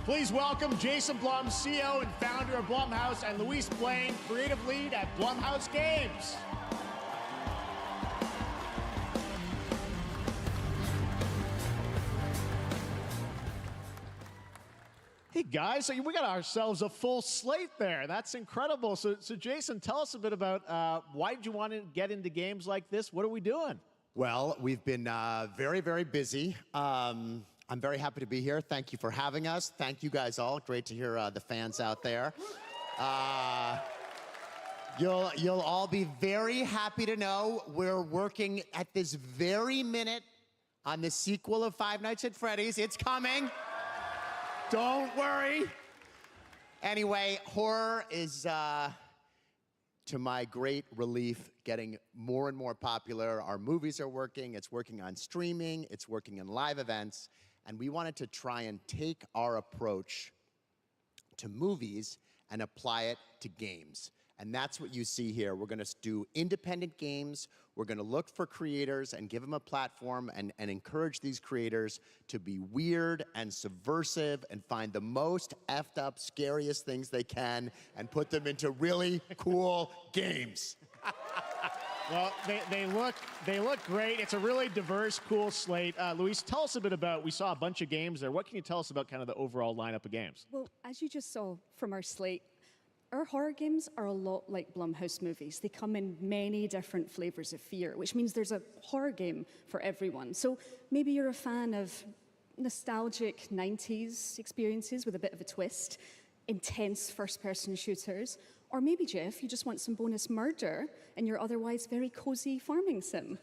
Please welcome Jason Blum, CEO and founder of Blumhouse, and Luis Blaine, creative lead at Blumhouse Games. Hey guys, so we got ourselves a full slate there. That's incredible. So Jason, tell us a bit about why did you want to get into games like this? What are we doing? Well, we've been very, very busy. I'm very happy to be here. Thank you for having us. Thank you guys all. Great to hear the fans out there. You'll all be very happy to know we're working at this very minute on the sequel of Five Nights at Freddy's. It's coming. Don't worry. Anyway, horror is, to my great relief, getting more and more popular. Our movies are working. It's working on streaming. It's working in live events. And we wanted to try and take our approach to movies and apply it to games. And that's what you see here. We're going to do independent games. We're going to look for creators and give them a platform and encourage these creators to be weird and subversive and find the most effed up, scariest things they can and put them into really cool games. Well, they look great. It's a really diverse, cool slate. Luis, tell us a bit about, we saw a bunch of games there. What can you tell us about kind of the overall lineup of games? Well, as you just saw from our slate, our horror games are a lot like Blumhouse movies. They come in many different flavors of fear, which means there's a horror game for everyone. So maybe you're a fan of nostalgic 90s experiences with a bit of a twist, intense first-person shooters, or maybe, Jeff, you just want some bonus murder in your otherwise very cozy farming sim.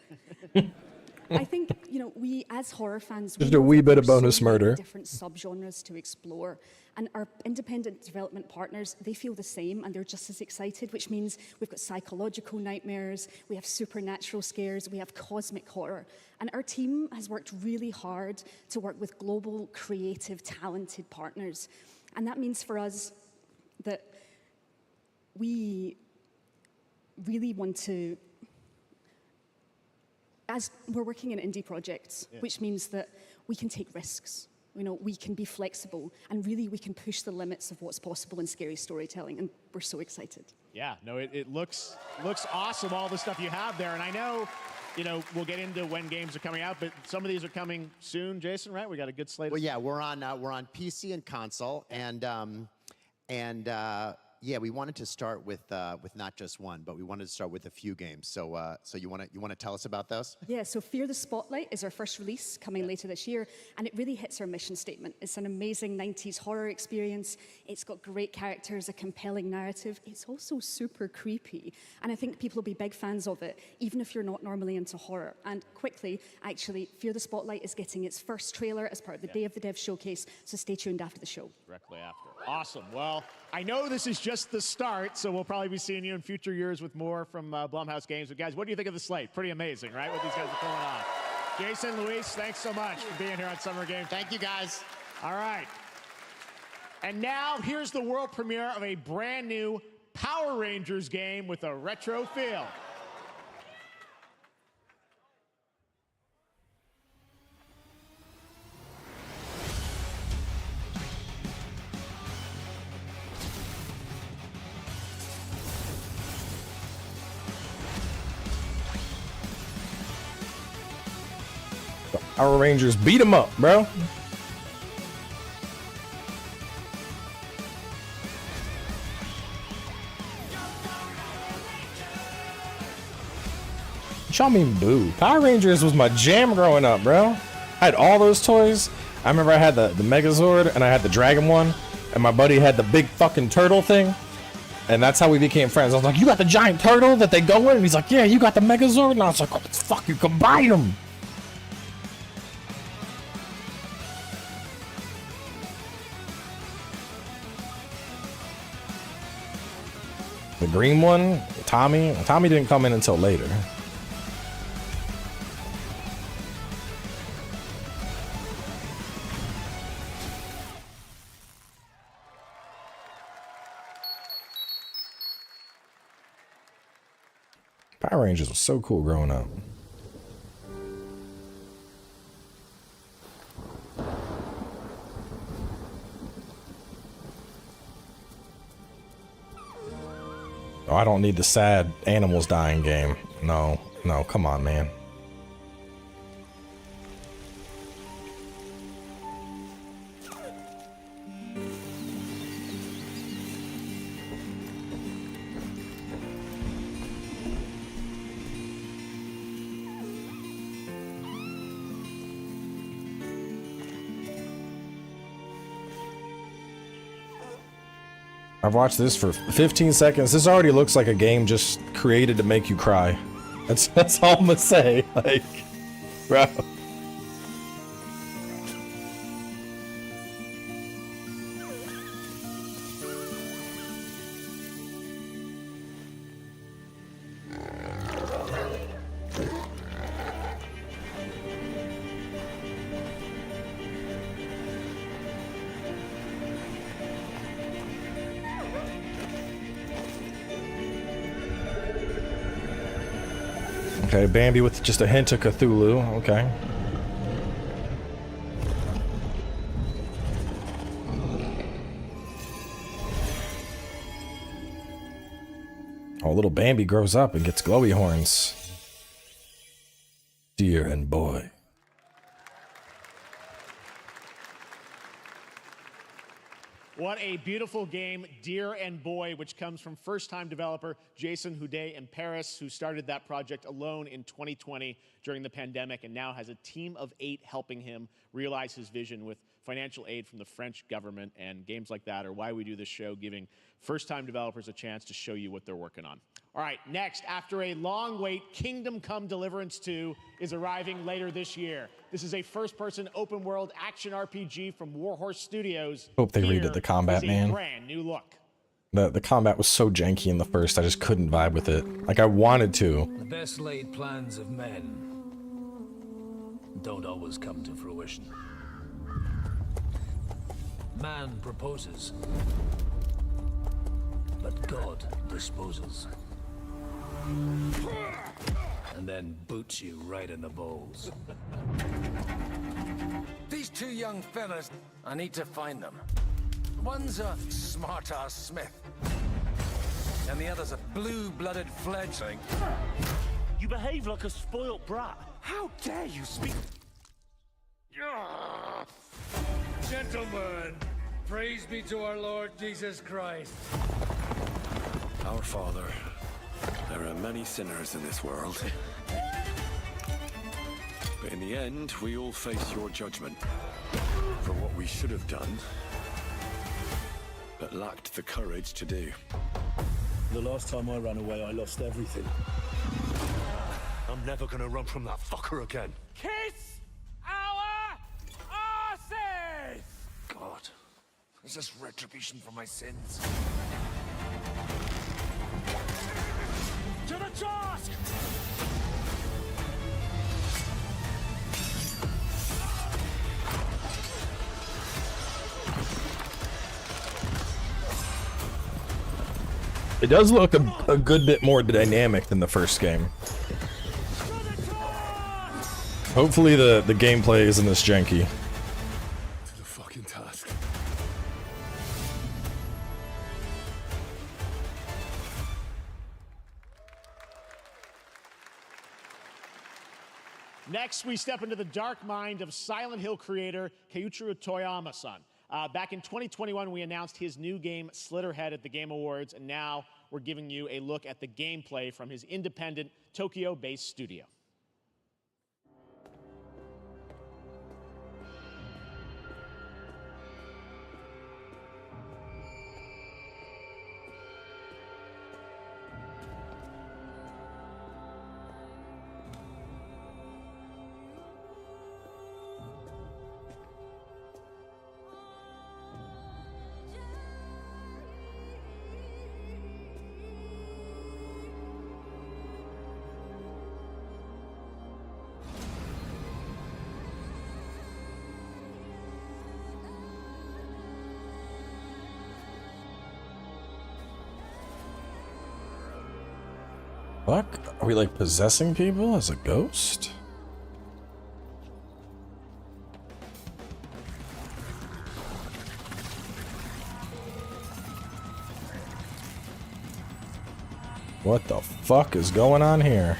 I think, you know, we as horror fans, Just a wee bit of bonus murder. Different subgenres to explore, and our independent development partners, they feel the same, and they're just as excited. Which means we've got psychological nightmares, we have supernatural scares, we have cosmic horror, and our team has worked really hard to work with global, creative, talented partners, and that means for us that we really want to. As we're working in indie projects, which means that we can take risks, you know, we can be flexible, and really we can push the limits of what's possible in scary storytelling, and we're so excited. Yeah, no, it looks awesome, all the stuff you have there, and I know, you know, we'll get into when games are coming out, but some of these are coming soon, Jason, right? We got a good slate. Well, yeah, we're on PC and console, and yeah, we wanted to start with not just one, but we wanted to start with a few games. So you want to tell us about those? Yeah. So Fear the Spotlight is our first release coming later this year, and it really hits our mission statement. It's an amazing 90s horror experience. It's got great characters, a compelling narrative. It's also super creepy, and I think people will be big fans of it, even if you're not normally into horror. And quickly, actually, Fear the Spotlight is getting its first trailer as part of the Day of the Dev showcase. So stay tuned after the show. Directly after. Awesome. Well, I know this is just the start, so we'll probably be seeing you in future years with more from Blumhouse Games. But guys, what do you think of the slate? Pretty amazing, right? What these guys are pulling on. Jason, Luis, thanks so much for being here on Summer Games. Thank you, guys. All right. And now here's the world premiere of a brand new Power Rangers game with a retro feel. Power Rangers beat 'em up, bro. What y'all mean boo? Power Rangers was my jam growing up, bro. I had all those toys. I remember I had the Megazord and I had the Dragon one, and my buddy had the big fucking turtle thing. And that's how we became friends. I was like, you got the giant turtle that they go in? And he's like, yeah, you got the Megazord? And I was like, oh, fuck, you combine them. The green one, Tommy. Tommy didn't come in until later. Power Rangers was so cool growing up. Oh, I don't need the sad animals dying game. No, no, come on, man. I've watched this for 15 seconds. This already looks like a game just created to make you cry. That's all I'm gonna say. Like, bro. Okay, Bambi with just a hint of Cthulhu. Okay. Oh, little Bambi grows up and gets glowy horns. Dear and boy. What a beautiful game, Dear and Boy, which comes from first-time developer Jason Houdet in Paris, who started that project alone in 2020 during the pandemic and now has a team of 8 helping him realize his vision with financial aid from the French government. And games like that are why we do this show, giving first-time developers a chance to show you what they're working on. All right, next, after a long wait, Kingdom Come Deliverance 2 is arriving later this year. This is a first-person open-world action RPG from Warhorse Studios. Hope they redid the combat, man. Brand new look. The combat was so janky in the first, I just couldn't vibe with it. Like, I wanted to. The best laid plans of men don't always come to fruition. Man proposes, but God disposes. And then boots you right in the balls. These 2 young fellas, I need to find them. One's a smart-ass smith, and the other's a blue-blooded fledgling. You behave like a spoilt brat. How dare you speak? Gentlemen, praise be to our Lord Jesus Christ. Our Father, there are many sinners in this world. But in the end, we all face your judgment for what we should have done, but lacked the courage to do. The last time I ran away, I lost everything. I'm never gonna run from that fucker again. Kiss our asses! God, is this retribution for my sins? To the task! It does look a good bit more dynamic than the first game. Hopefully the gameplay isn't this janky. To the fucking task. Next, we step into the dark mind of Silent Hill creator Keiichiro Toyama-san. Back in 2021, we announced his new game, Slitterhead, at the Game Awards, and now we're giving you a look at the gameplay from his independent, Tokyo-based studio. fuck? Are we like possessing people as a ghost? What the fuck is going on here?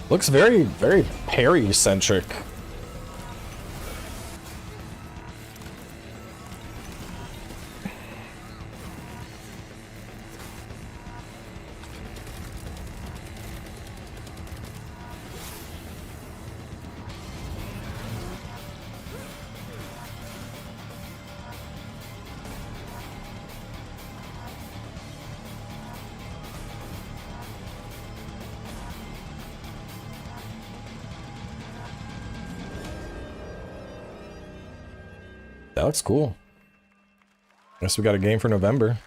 Looks very, very parry-centric. That looks cool. Guess we got a game for November.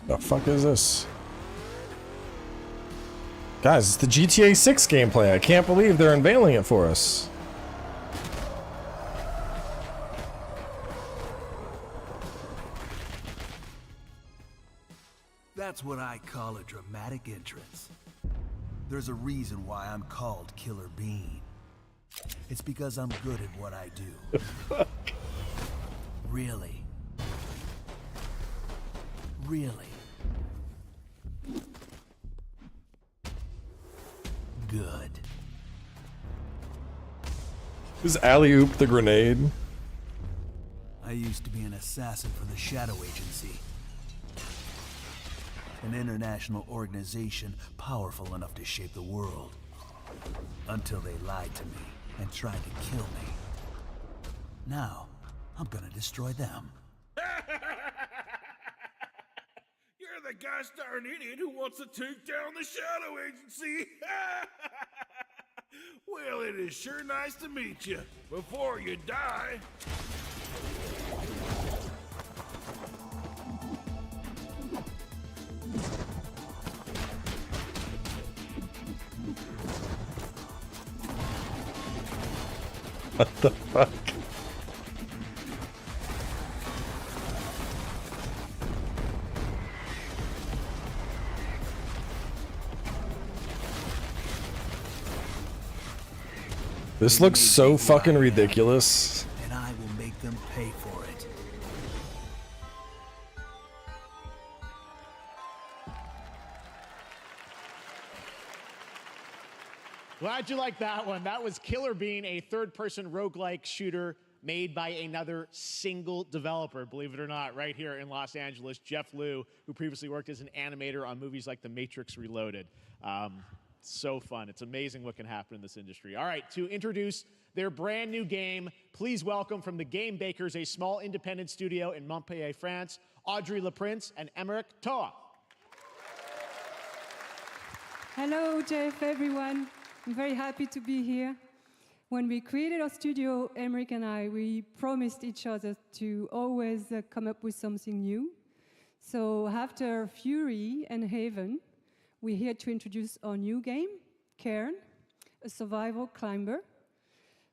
The fuck is this? Guys, it's the GTA 6 gameplay. I can't believe they're unveiling it for us. That's what I call a dramatic entrance. There's a reason why I'm called Killer Bean. It's because I'm good at what I do. Really. Really. Good. Is alley-oop the grenade? I used to be an assassin for the Shadow Agency. An international organization powerful enough to shape the world. Until they lied to me and tried to kill me. Now, I'm gonna destroy them. You're the gosh darn idiot who wants to take down the Shadow Agency. Well, it is sure nice to meet you. Before you die. What the fuck? This looks so fucking ridiculous. And I will make them pay for it. Glad you liked that one. That was Killer Bean, a third-person roguelike shooter made by another single developer, believe it or not, right here in Los Angeles, Jeff Liu, who previously worked as an animator on movies like The Matrix Reloaded. So fun. It's amazing what can happen in this industry. All right, to introduce their brand new game, please welcome from the Game Bakers, a small independent studio in Montpellier, France, Audrey Leprince and Emmerich Toa. Hello, Jeff, everyone. I'm very happy to be here. When we created our studio, Emmerich and I, we promised each other to always come up with something new. So after Fury and Haven, we're here to introduce our new game, Cairn, a survival climber.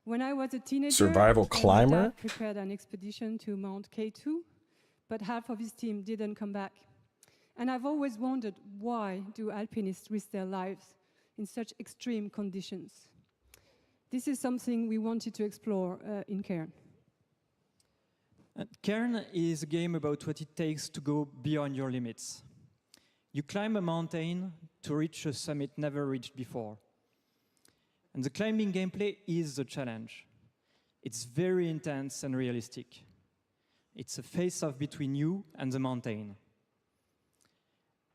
When I was a teenager, Survival climber? my dad prepared an expedition to Mount K2, but half of his team didn't come back. And I've always wondered, why do alpinists risk their lives in such extreme conditions? This is something we wanted to explore in Cairn. Cairn is a game about what it takes to go beyond your limits. You climb a mountain to reach a summit never reached before. And the climbing gameplay is the challenge. It's very intense and realistic. It's a face-off between you and the mountain.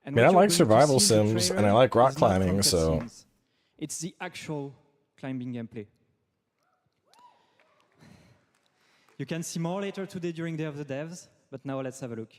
I mean, I like survival sims and I like rock climbing, so. It's the actual climbing gameplay. You can see more later today during Day of the Devs, but now let's have a look.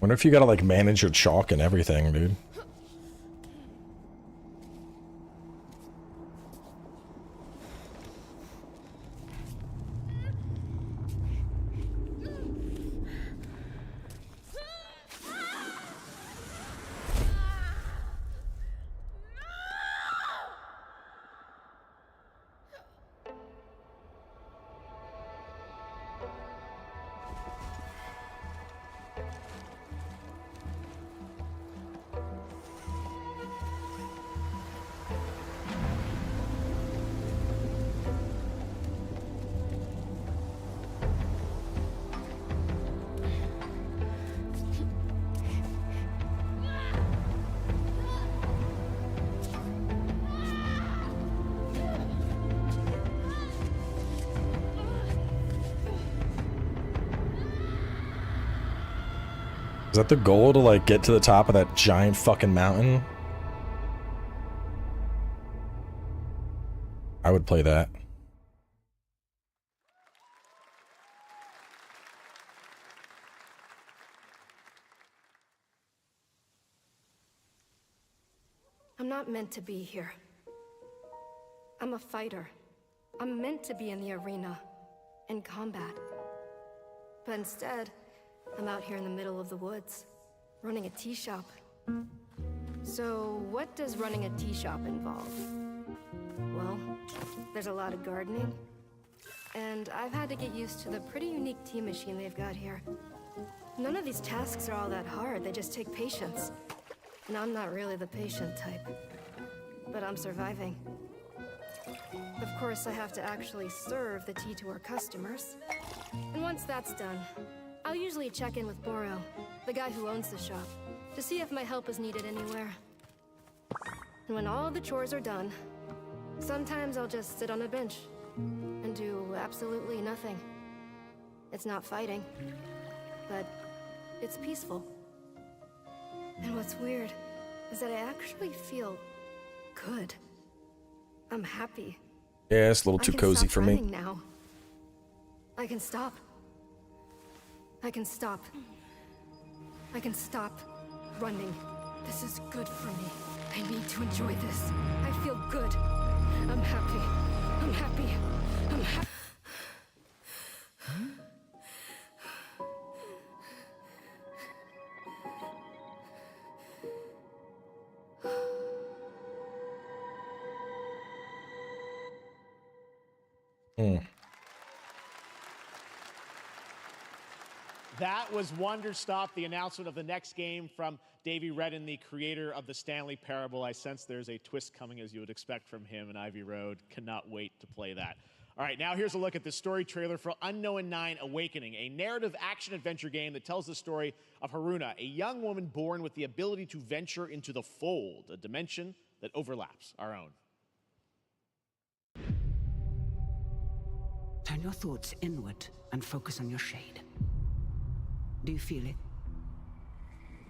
Wonder if you gotta like manage your chalk and everything, dude. Is that the goal, to like get to the top of that giant fucking mountain? I would play that. I'm not meant to be here. I'm a fighter. I'm meant to be in the arena, in combat. But instead, I'm out here in the middle of the woods, running a tea shop. So, what does running a tea shop involve? Well, there's a lot of gardening, and I've had to get used to the pretty unique tea machine they've got here. None of these tasks are all that hard, they just take patience. And I'm not really the patient type, but I'm surviving. Of course, I have to actually serve the tea to our customers. And once that's done, I'll usually check in with Boro, the guy who owns the shop, to see if my help is needed anywhere. And when all the chores are done, sometimes I'll just sit on a bench and do absolutely nothing. It's not fighting, but it's peaceful. And what's weird is that I actually feel good. I'm happy. Yeah, it's a little too cozy for me. Now. I can stop. I can stop. I can stop running. This is good for me. I need to enjoy this. I feel good. I'm happy. I'm happy. I'm happy. That was Wonderstop, the announcement of the next game from Davey Redden, the creator of the Stanley Parable. I sense there's a twist coming, as you would expect from him in Ivy Road. Cannot wait to play that. All right, now here's a look at the story trailer for Unknown 9 Awakening, a narrative action-adventure game that tells the story of Haruna, a young woman born with the ability to venture into the Fold, a dimension that overlaps our own. Turn your thoughts inward and focus on your shade. Do you feel it?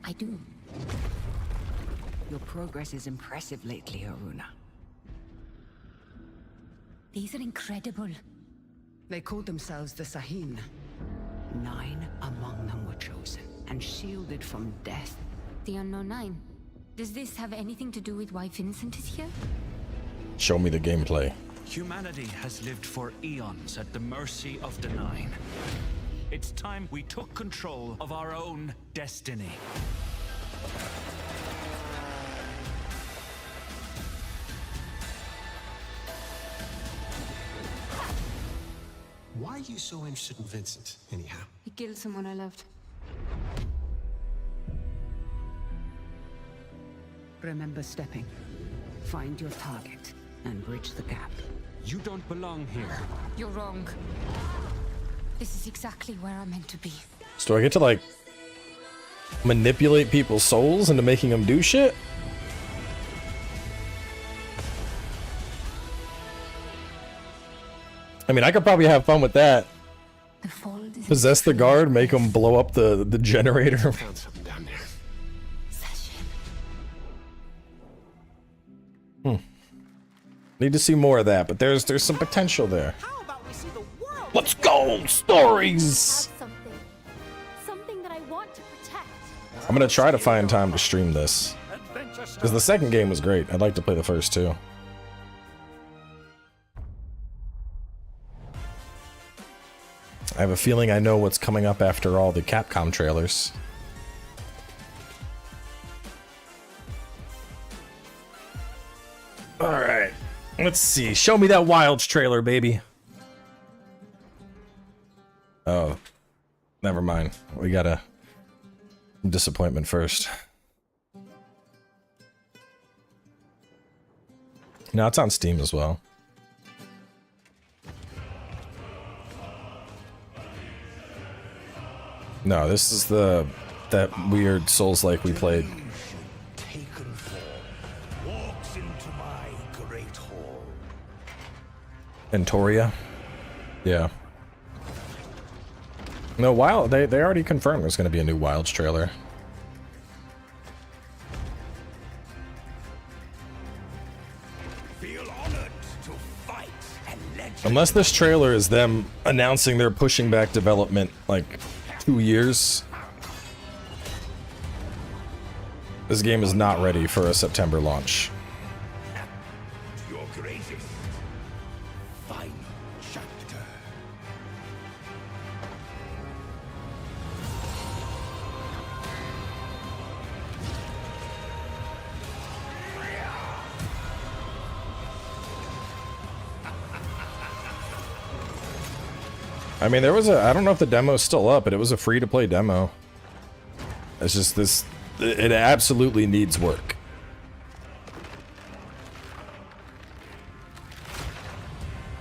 I do. Your progress is impressive lately, Haruna. These are incredible. They called themselves the Sahin. 9 among them were chosen and shielded from death. The Unknown 9. Does this have anything to do with why Vincent is here? Show me the gameplay. Humanity has lived for eons at the mercy of the 9. It's time we took control of our own destiny. Why are you so interested in Vincent, anyhow? He killed someone I loved. Remember stepping. Find your target and bridge the gap. You don't belong here. You're wrong. This is exactly where I'm meant to be. So do I get to like manipulate people's souls into making them do shit? I mean, I could probably have fun with that. Possess the guard, make them blow up the generator. Found something down there. Need to see more of that, but there's some potential there. Let's go! Stories! Something that I want to protect. I'm gonna try to find time to stream this. Because the second game was great. I'd like to play the first two. I have a feeling I know what's coming up after all the Capcom trailers. Alright. Let's see. Show me that Wilds trailer, baby. Oh. Never mind. We got a disappointment first. No, it's on Steam as well. No, this is that weird Souls-like we played. Taken form, walks into my great hall. Entoria? Yeah. No, Wild, they already confirmed there's going to be a new Wilds trailer. Feel honored to fight and legend. Unless this trailer is them announcing they're pushing back development like 2 years. This game is not ready for a September launch. Your greatest final chapter. I mean, there was I don't know if the demo's still up, but it was a free-to-play demo. It's just this, it absolutely needs work.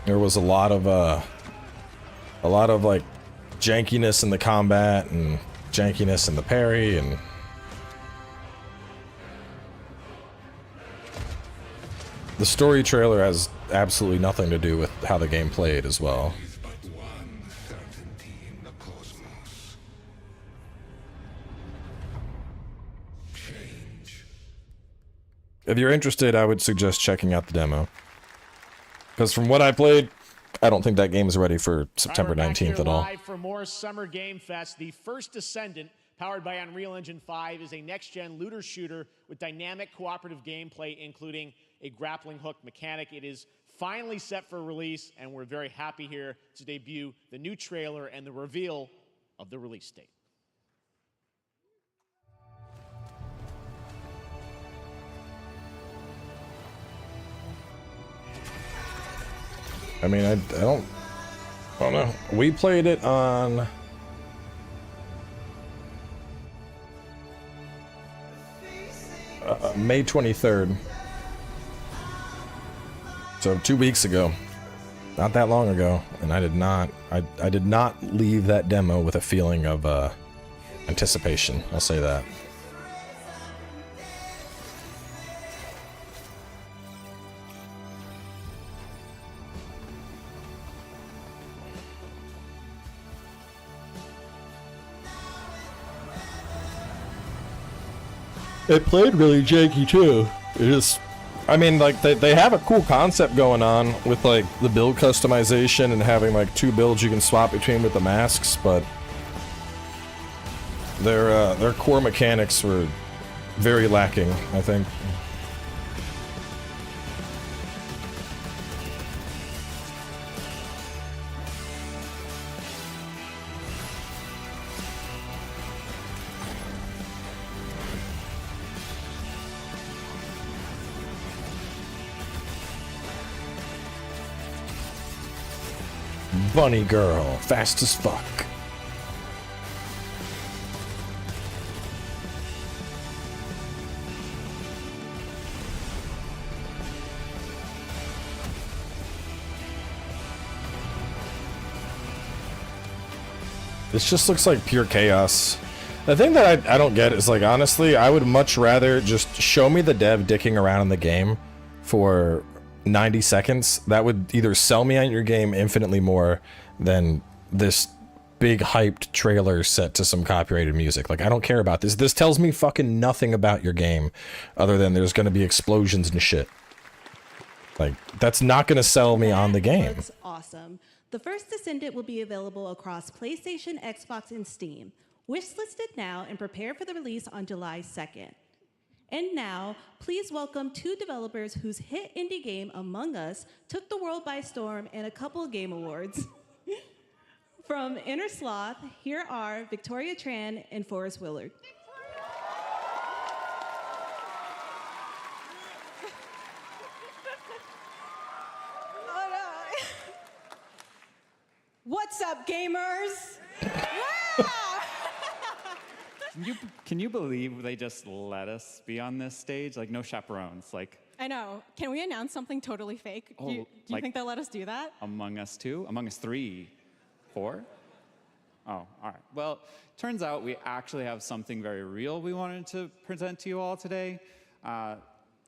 There was a lot of like jankiness in the combat and jankiness in the parry, and the story trailer has absolutely nothing to do with how the game played as well. If you're interested, I would suggest checking out the demo. Because from what I played, I don't think that game is ready for September 19th at all. Live for more Summer Game Fest, the First Descendant, powered by Unreal Engine 5, is a next-gen looter shooter with dynamic cooperative gameplay, including a grappling hook mechanic. It is finally set for release, and we're very happy here to debut the new trailer and the reveal of the release date. I mean, I don't know. We played it on May 23rd. So 2 weeks ago. Not that long ago. And I did not leave that demo with a feeling of anticipation. I'll say that. It played really janky too. It just, I mean, like they have a cool concept going on with like the build customization and having like 2 builds you can swap between with the masks, but their core mechanics were very lacking, I think. Bunny girl, fast as fuck. This just looks like pure chaos. The thing that I don't get is, like, honestly, I would much rather just show me the dev dicking around in the game for 90 seconds. That would either sell me on your game infinitely more than this big hyped trailer set to some copyrighted music. Like, I don't care about this. This tells me fucking nothing about your game other than there's going to be explosions and shit. Like, that's not going to sell me on the game. Looks awesome. The First Descendant will be available across PlayStation, Xbox, and Steam. Wishlist it now and prepare for the release on July 2nd. And now, please welcome two developers whose hit indie game, Among Us, took the world by storm in a couple of game awards. From Inner Sloth, here are Victoria Tran and Forrest Willard. Oh, no. What's up, gamers? Can you believe they just let us be on this stage? Like, no chaperones. Like, I know. Can we announce something totally fake? Oh, Do you like- think they'll let us do that? Among Us 2? Among Us 3? 4? Oh, all right. Well, turns out we actually have something very real we wanted to present to you all today.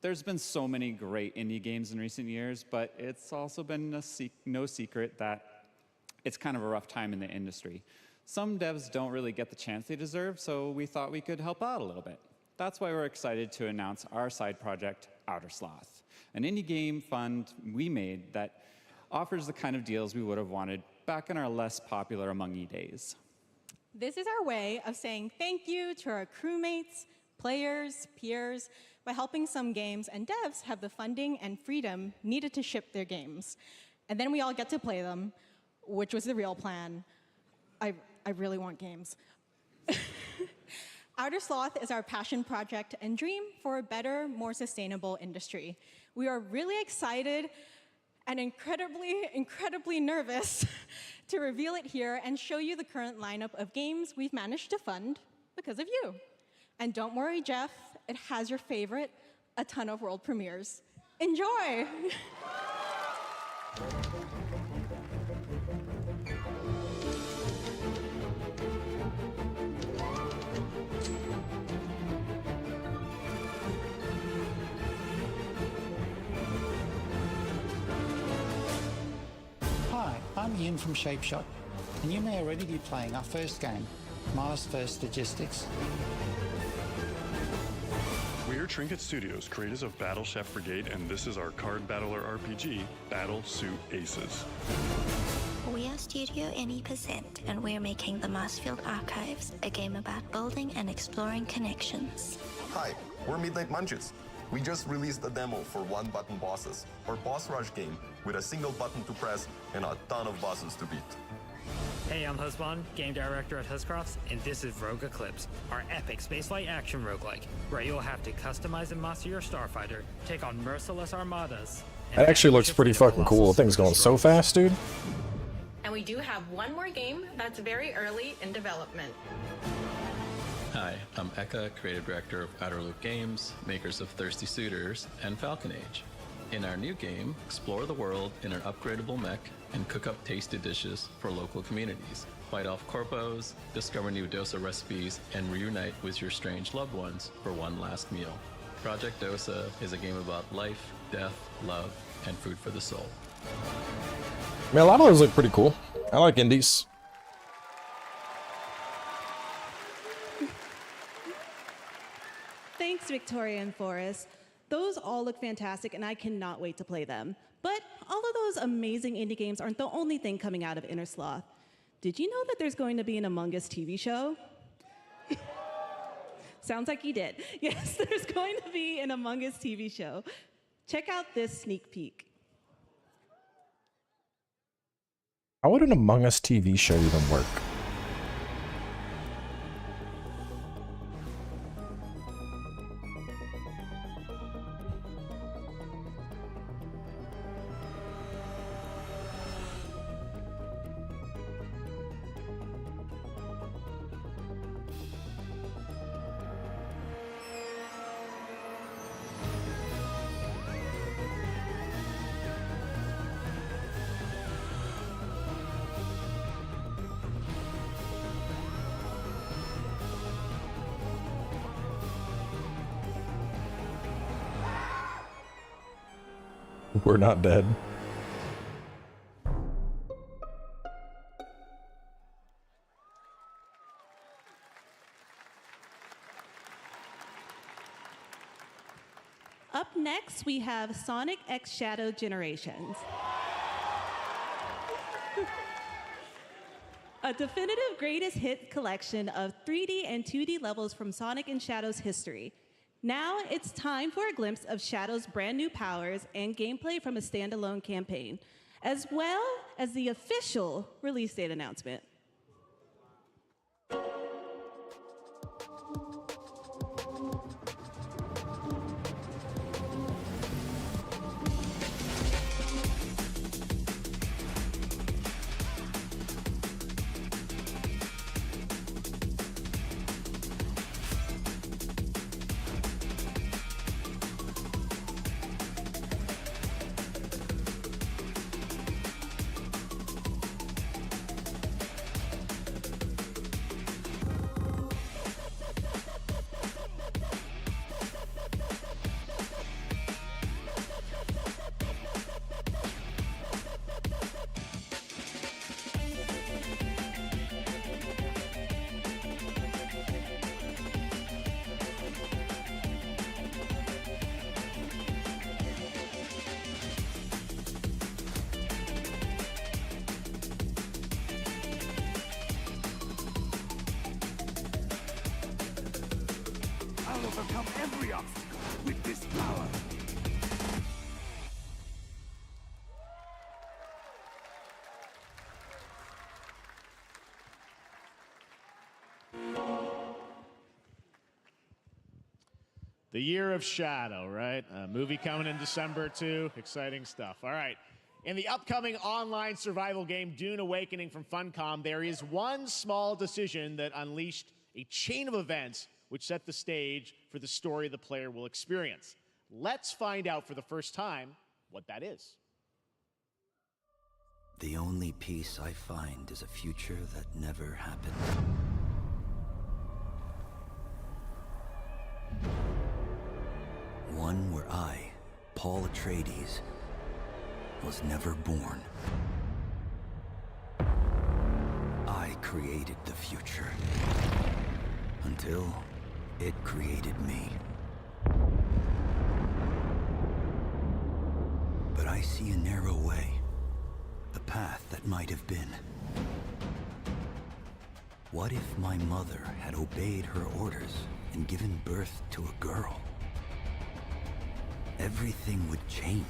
There's been so many great indie games in recent years, but it's also been no secret that it's kind of a rough time in the industry. Some devs don't really get the chance they deserve, so we thought we could help out a little bit. That's why we're excited to announce our side project, Outer Sloth, an indie game fund we made that offers the kind of deals we would have wanted back in our less popular Among E days. This is our way of saying thank you to our crewmates, players, peers, by helping some games and devs have the funding and freedom needed to ship their games. And then we all get to play them, which was the real plan. I really want games. Outer Sloth is our passion project and dream for a better, more sustainable industry. We are really excited and incredibly nervous to reveal it here and show you the current lineup of games we've managed to fund because of you. And don't worry, Jeff, it has your favorite, a ton of world premieres. Enjoy! Hi, I'm Ian from Shapeshot, and you may already be playing our first game, Mars First Logistics. We are Trinket Studios, creators of Battle Chef Brigade, and this is our card battler RPG, Battle Suit Aces. We are Studio Any%, and we're making the Marsfield Archives, a game about building and exploring connections. Hi, we're Midnight Munches. We just released a demo for one-button bosses, our boss rush game with a single button to press and a ton of bosses to beat. Hey, I'm Husband, game director at Huscrofts, and this is Rogue Eclipse, our epic spaceflight action roguelike, where you'll have to customize and master your starfighter, take on merciless armadas. That actually looks pretty fucking cool. The thing's going so fast, dude. And we do have one more game that's very early in development. Hi, I'm Eka, creative director of Outer Loop Games, makers of Thirsty Suitors and Falcon Age. In our new game, explore the world in an upgradable mech and cook up tasty dishes for local communities. Fight off corpos, discover new dosa recipes, and reunite with your strange loved ones for one last meal. Project Dosa is a game about life, death, love, and food for the soul. I mean, a lot of those look pretty cool. I like indies. Thanks, Victoria and Forrest. Those all look fantastic, and I cannot wait to play them. But all of those amazing indie games aren't the only thing coming out of Inner Sloth. Did you know that there's going to be an Among Us TV show? Sounds like you did. Yes, there's going to be an Among Us TV show. Check out this sneak peek. How would an Among Us TV show even work? We're not dead. Up next, we have Sonic X Shadow Generations. A definitive greatest hit collection of 3D and 2D levels from Sonic and Shadow's history. Now it's time for a glimpse of Shadow's brand new powers and gameplay from a standalone campaign, as well as the official release date announcement. I'll overcome every obstacle with this power. The Year of Shadow, right? A movie coming in December too. Exciting stuff. All right. In the upcoming online survival game Dune Awakening from Funcom, there is one small decision that unleashed a chain of events which set the stage for the story the player will experience. Let's find out for the first time what that is. The only peace I find is a future that never happened. One where I, Paul Atreides, was never born. I created the future until it created me. But I see a narrow way, a path that might have been. What if my mother had obeyed her orders and given birth to a girl? Everything would change.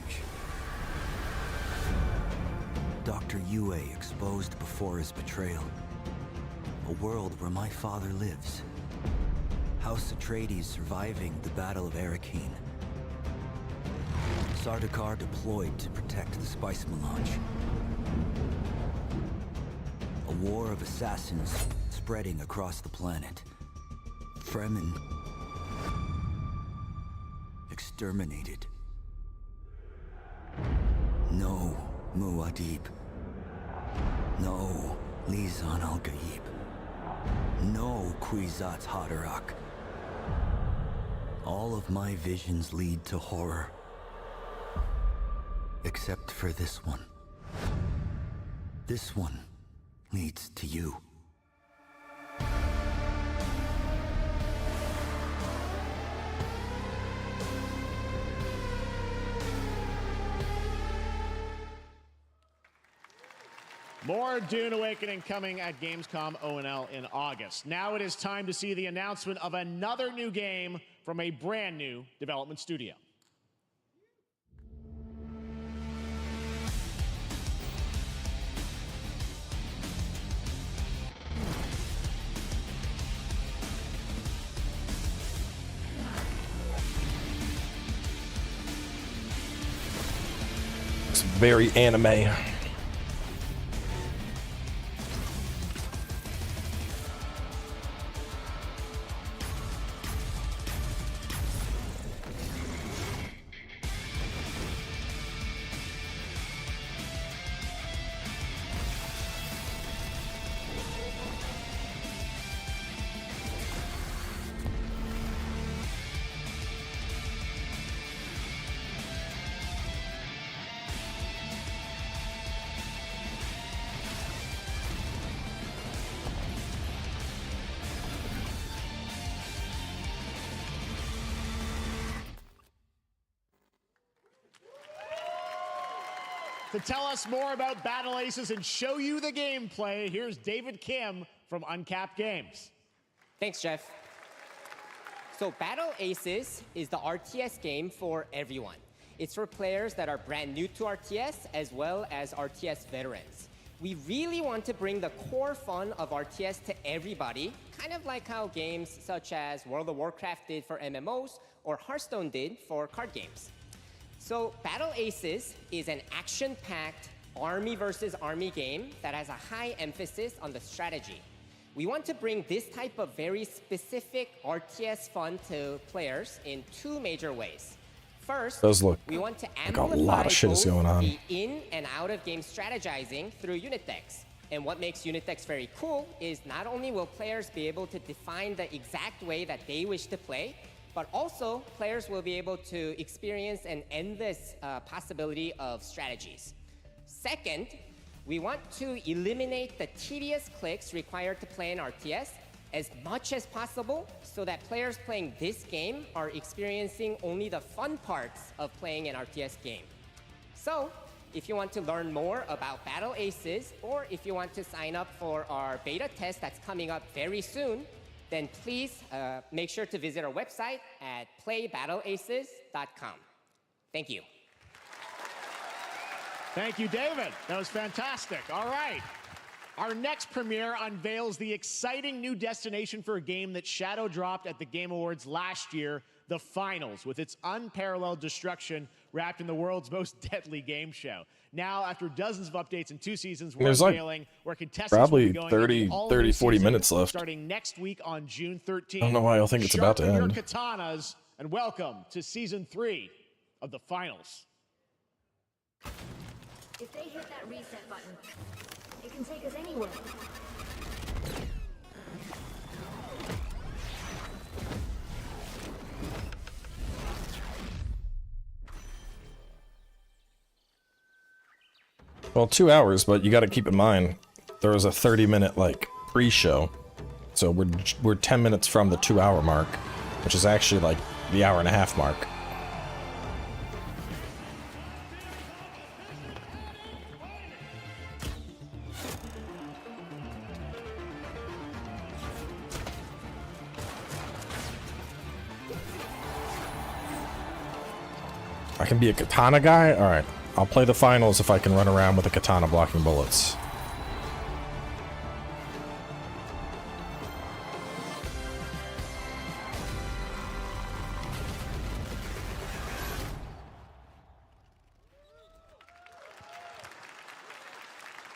Dr. Yue exposed before his betrayal. A world where my father lives. House Atreides surviving the Battle of Arrakeen. Sardaukar deployed to protect the spice melange. A war of assassins spreading across the planet. Fremen exterminated. No Muad'Dib. No Lisan al-Gaib. No Kwisatz Haderach. All of my visions lead to horror. Except for this one. This one leads to you. More Dune Awakening coming at Gamescom O&L in August. Now it is time to see the announcement of another new game from a brand new development studio. It's very anime. To tell us more about Battle Aces and show you the gameplay, here's David Kim from Uncapped Games. Thanks, Jeff. So Battle Aces is the RTS game for everyone. It's for players that are brand new to RTS as well as RTS veterans. We really want to bring the core fun of RTS to everybody, kind of like how games such as World of Warcraft did for MMOs or Hearthstone did for card games. So Battle Aces is an action-packed army versus army game that has a high emphasis on the strategy. We want to bring this type of very specific RTS fun to players in two major ways. First, we want to amplify a lot of shit is going on. the in and out of game strategizing through unit decks. And what makes unit decks very cool is not only will players be able to define the exact way that they wish to play, but also players will be able to experience an endless possibility of strategies. Second, we want to eliminate the tedious clicks required to play an RTS as much as possible so that players playing this game are experiencing only the fun parts of playing an RTS game. So, if you want to learn more about Battle Aces, or if you want to sign up for our beta test that's coming up very soon, then please make sure to visit our website at playbattleaces.com. Thank you. Thank you, David. That was fantastic. All right. Our next premiere unveils the exciting new destination for a game that shadow dropped at the Game Awards last year, the Finals, with its unparalleled destruction wrapped in the world's most deadly game show. Now, after dozens of updates and 2 seasons, we're unveiling where contestants probably will be going 30, 40 minutes left. starting next week on June 13th. I don't know why I think it's about to Sharpen end. your katanas, and welcome to Season 3 of the Finals. If they hit that reset button, it can take us anywhere. Well, 2 hours, but you got to keep in mind there was a 30-minute like pre-show, so we're 10 minutes from the 2-hour mark, which is actually like the hour-and-a-half mark. I can be a katana guy? Alright. I'll play the finals if I can run around with a katana blocking bullets.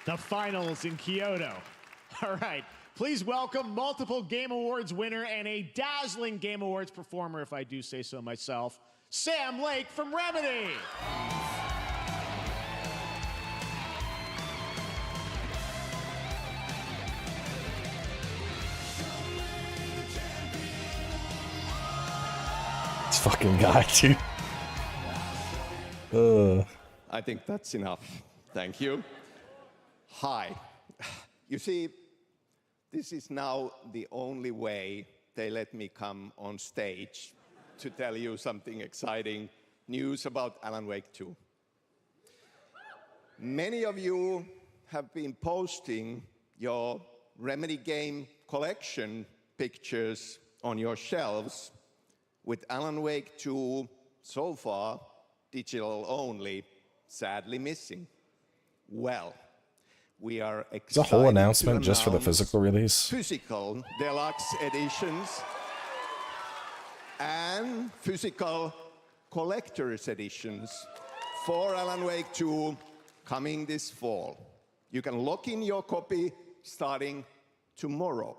The Finals in Kyoto. All right. Please welcome multiple Game Awards winner and a dazzling Game Awards performer, if I do say so myself, Sam Lake from Remedy. This fucking guy, dude. I think that's enough. Thank you. Hi. You see, this is now the only way they let me come on stage to tell you something exciting news about Alan Wake 2. Many of you have been posting your Remedy game collection pictures on your shelves with Alan Wake 2 so far digital only, sadly missing. Well, we are excited. Is a whole announcement just for the physical release? Physical deluxe editions and physical collector's editions for Alan Wake 2 coming this fall. You can lock in your copy starting tomorrow.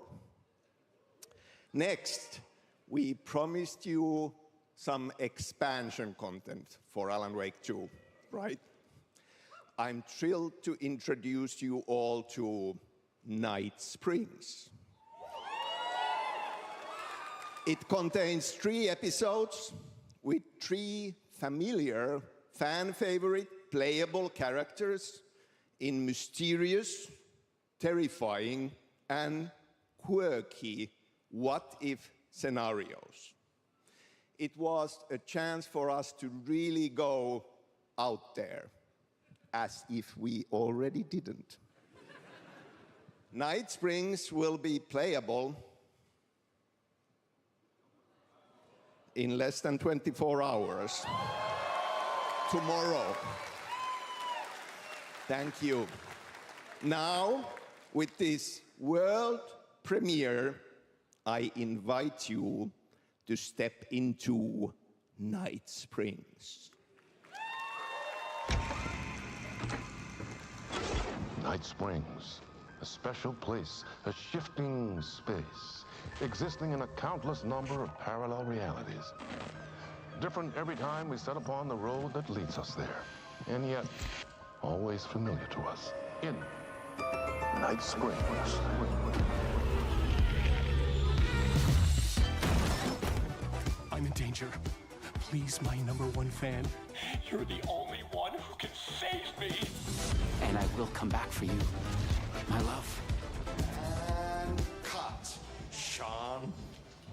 Next, we promised you some expansion content for Alan Wake 2, right? I'm thrilled to introduce you all to Night Springs. It contains 3 episodes with 3 familiar, fan-favorite, playable characters in mysterious, terrifying, and quirky what-if scenarios. It was a chance for us to really go out there, as if we already didn't. Night Springs will be playable in less than 24 hours. Tomorrow. Thank you. Now, with this world premiere, I invite you to step into Night Springs. Night Springs, a special place, a shifting space, existing in a countless number of parallel realities. Different every time we set upon the road that leads us there, and yet always familiar to us in Night Springs. I'm in danger. Please, my #1 fan. You're the only one who can save me. And I will come back for you, my love. And cut. Sean,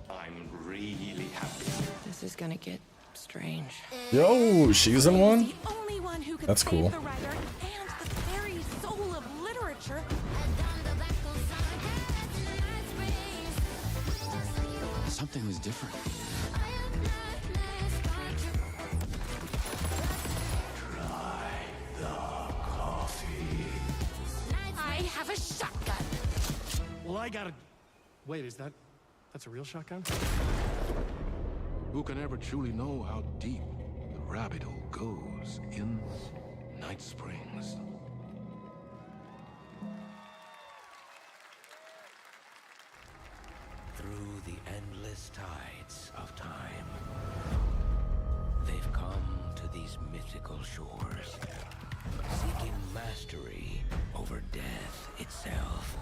I'm really happy. This is gonna get strange. Yo, she's in one? The only one who could That's save cool. the writer and the very soul of literature. Something was different. I have a shotgun. Well, I gotta... Wait, that's a real shotgun? Who can ever truly know how deep the rabbit hole goes in Night Springs? Through the endless tides of time, they've come to these mythical shores, seeking mastery over death itself.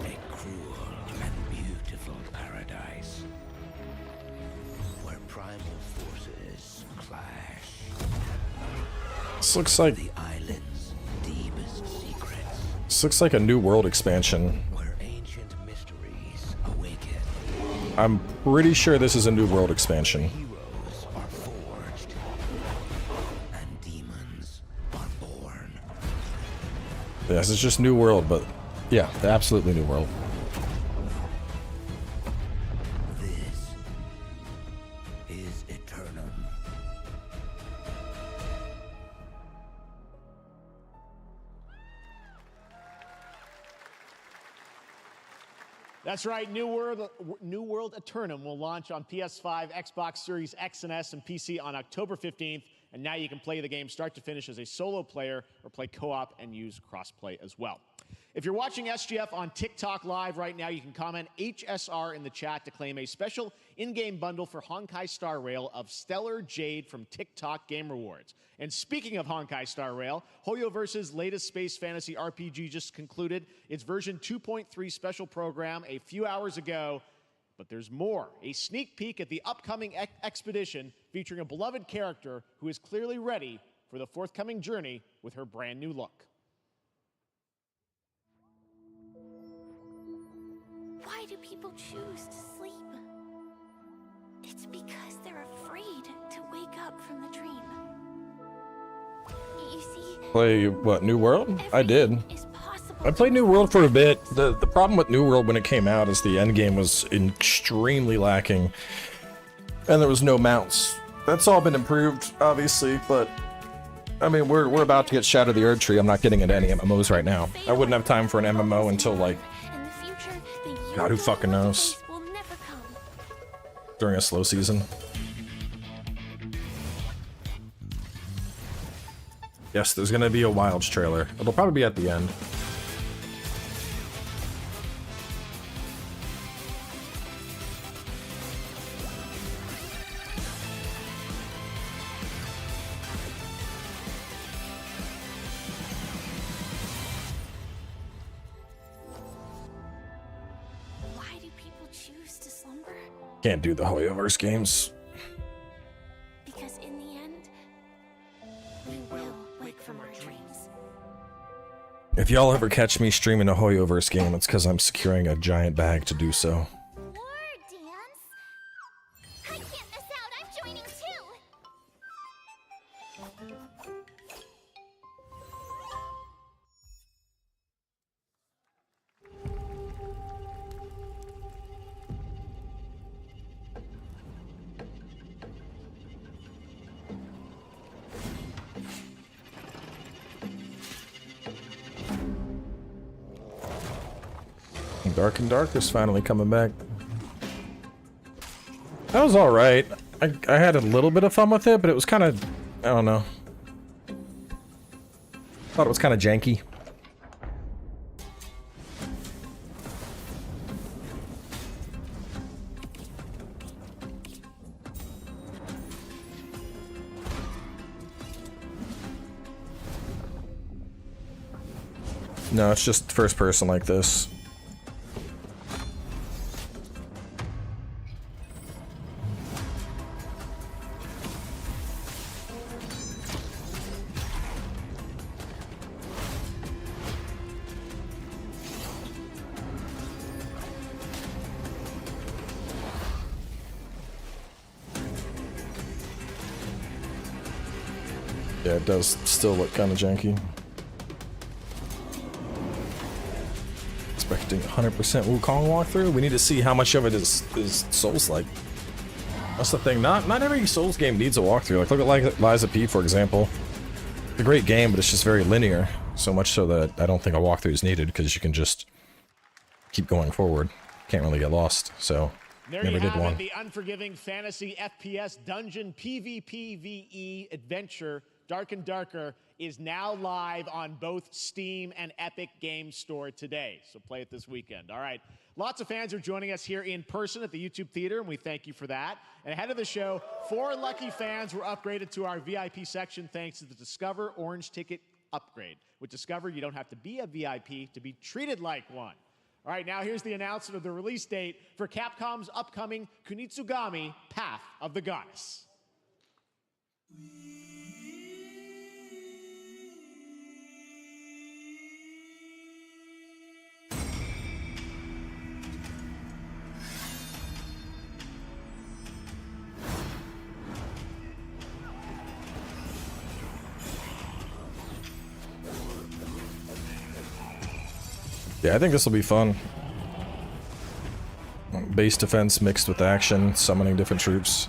A cruel and beautiful paradise, where primal forces clash. This looks like The island's deepest secrets. this looks like a New World expansion. Where ancient mysteries awaken. I'm pretty sure this is a New World expansion. Heroes are forged. And demons are born. Yes, it's just New World, but yeah, absolutely New World. This is Eternum. That's right, New World Eternum will launch on PS5, Xbox Series X and S, and PC on October 15th. And now you can play the game start to finish as a solo player or play co-op and use crossplay as well. If you're watching SGF on TikTok Live right now, you can comment HSR in the chat to claim a special in-game bundle for Honkai Star Rail of Stellar Jade from TikTok Game Rewards. And speaking of Honkai Star Rail, HoYoverse's latest space fantasy RPG just concluded its version 2.3 special program a few hours ago. But there's more. A sneak peek at the upcoming expedition featuring a beloved character who is clearly ready for the forthcoming journey with her brand new look. Why do people choose to sleep? It's because they're afraid to wake up from the dream. You see, Play what, New World? I did. I played New World for a bit. The problem with New World when it came out is the endgame was extremely lacking. And there was no mounts. That's all been improved, obviously, but I mean, we're about to get Shadow the Erd Tree. I'm not getting into any MMOs right now. I wouldn't have time for an MMO until, like, God, who fucking knows? During a slow season. Yes, there's gonna be a Wilds trailer. It'll probably be at the end. Can't do the HoYoverse games. because in the end, we will wake from our dreams. If y'all ever catch me streaming a HoYoverse game, it's because I'm securing a giant bag to do so. I can't miss out. I'm joining too. Dark and Darker's finally coming back. That was alright. I had a little bit of fun with it, but it was kind of, I don't know. Thought it was kind of janky. No, it's just first person like this. Yeah, it does still look kind of janky. Expecting 100% Wukong walkthrough. We need to see how much of it is Souls-like. That's the thing. Not every Souls game needs a walkthrough. Like, look at Liza P, for example. It's a great game, but it's just very linear. So much so that I don't think a walkthrough is needed, because you can just keep going forward. Can't really get lost. So, there never you did have one. It, the unforgiving fantasy FPS dungeon PvPvE adventure Dark and Darker is now live on both Steam and Epic Games Store today. So play it this weekend. All right. Lots of fans are joining us here in person at the YouTube Theater, and we thank you for that. And ahead of the show, 4 lucky fans were upgraded to our VIP section thanks to the Discover Orange Ticket upgrade. With Discover, you don't have to be a VIP to be treated like one. All right, now here's the announcement of the release date for Capcom's upcoming Kunitsu-Gami Path of the Goddess. Yeah, I think this will be fun. Base defense mixed with action, summoning different troops.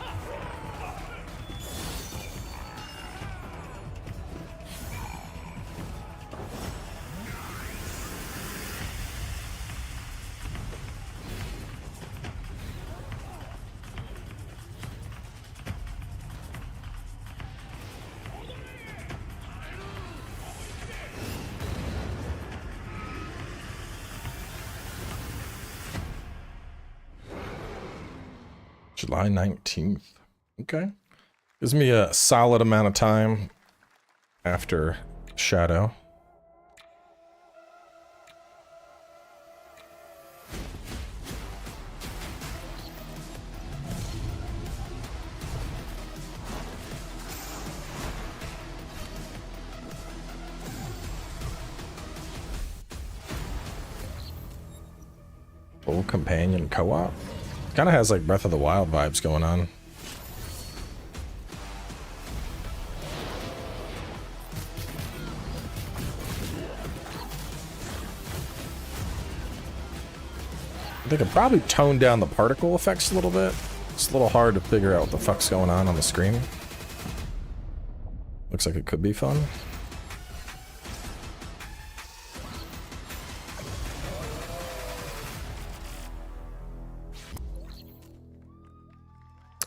July 19th. Okay. Gives me a solid amount of time after Shadow. Full companion co-op? Kind of has like Breath of the Wild vibes going on. I think I probably toned down the particle effects a little bit. It's a little hard to figure out what the fuck's going on the screen. Looks like it could be fun.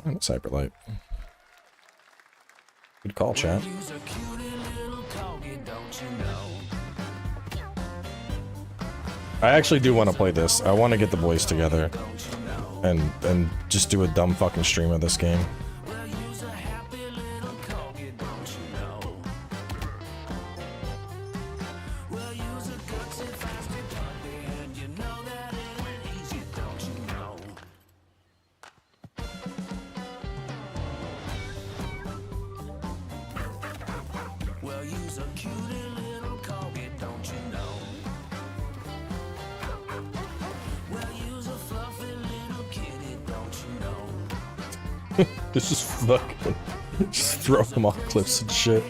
And it's Hyperlight. Good call, chat. I actually do want to play this. I want to get the boys together and just do a dumb fucking stream of this game. Just fucking just throw them off cliffs and shit.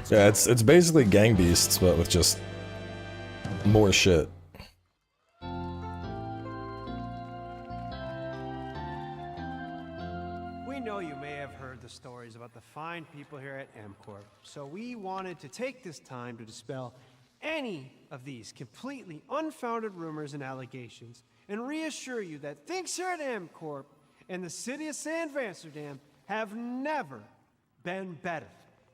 Yeah, it's basically Gang Beasts, but with just more shit. We We know you may have heard the stories about the fine people here at MCorp, so we wanted to take this time to dispel any of these completely unfounded rumors and allegations and reassure you that things here at MCorp and the city of San Amsterdam have never been better.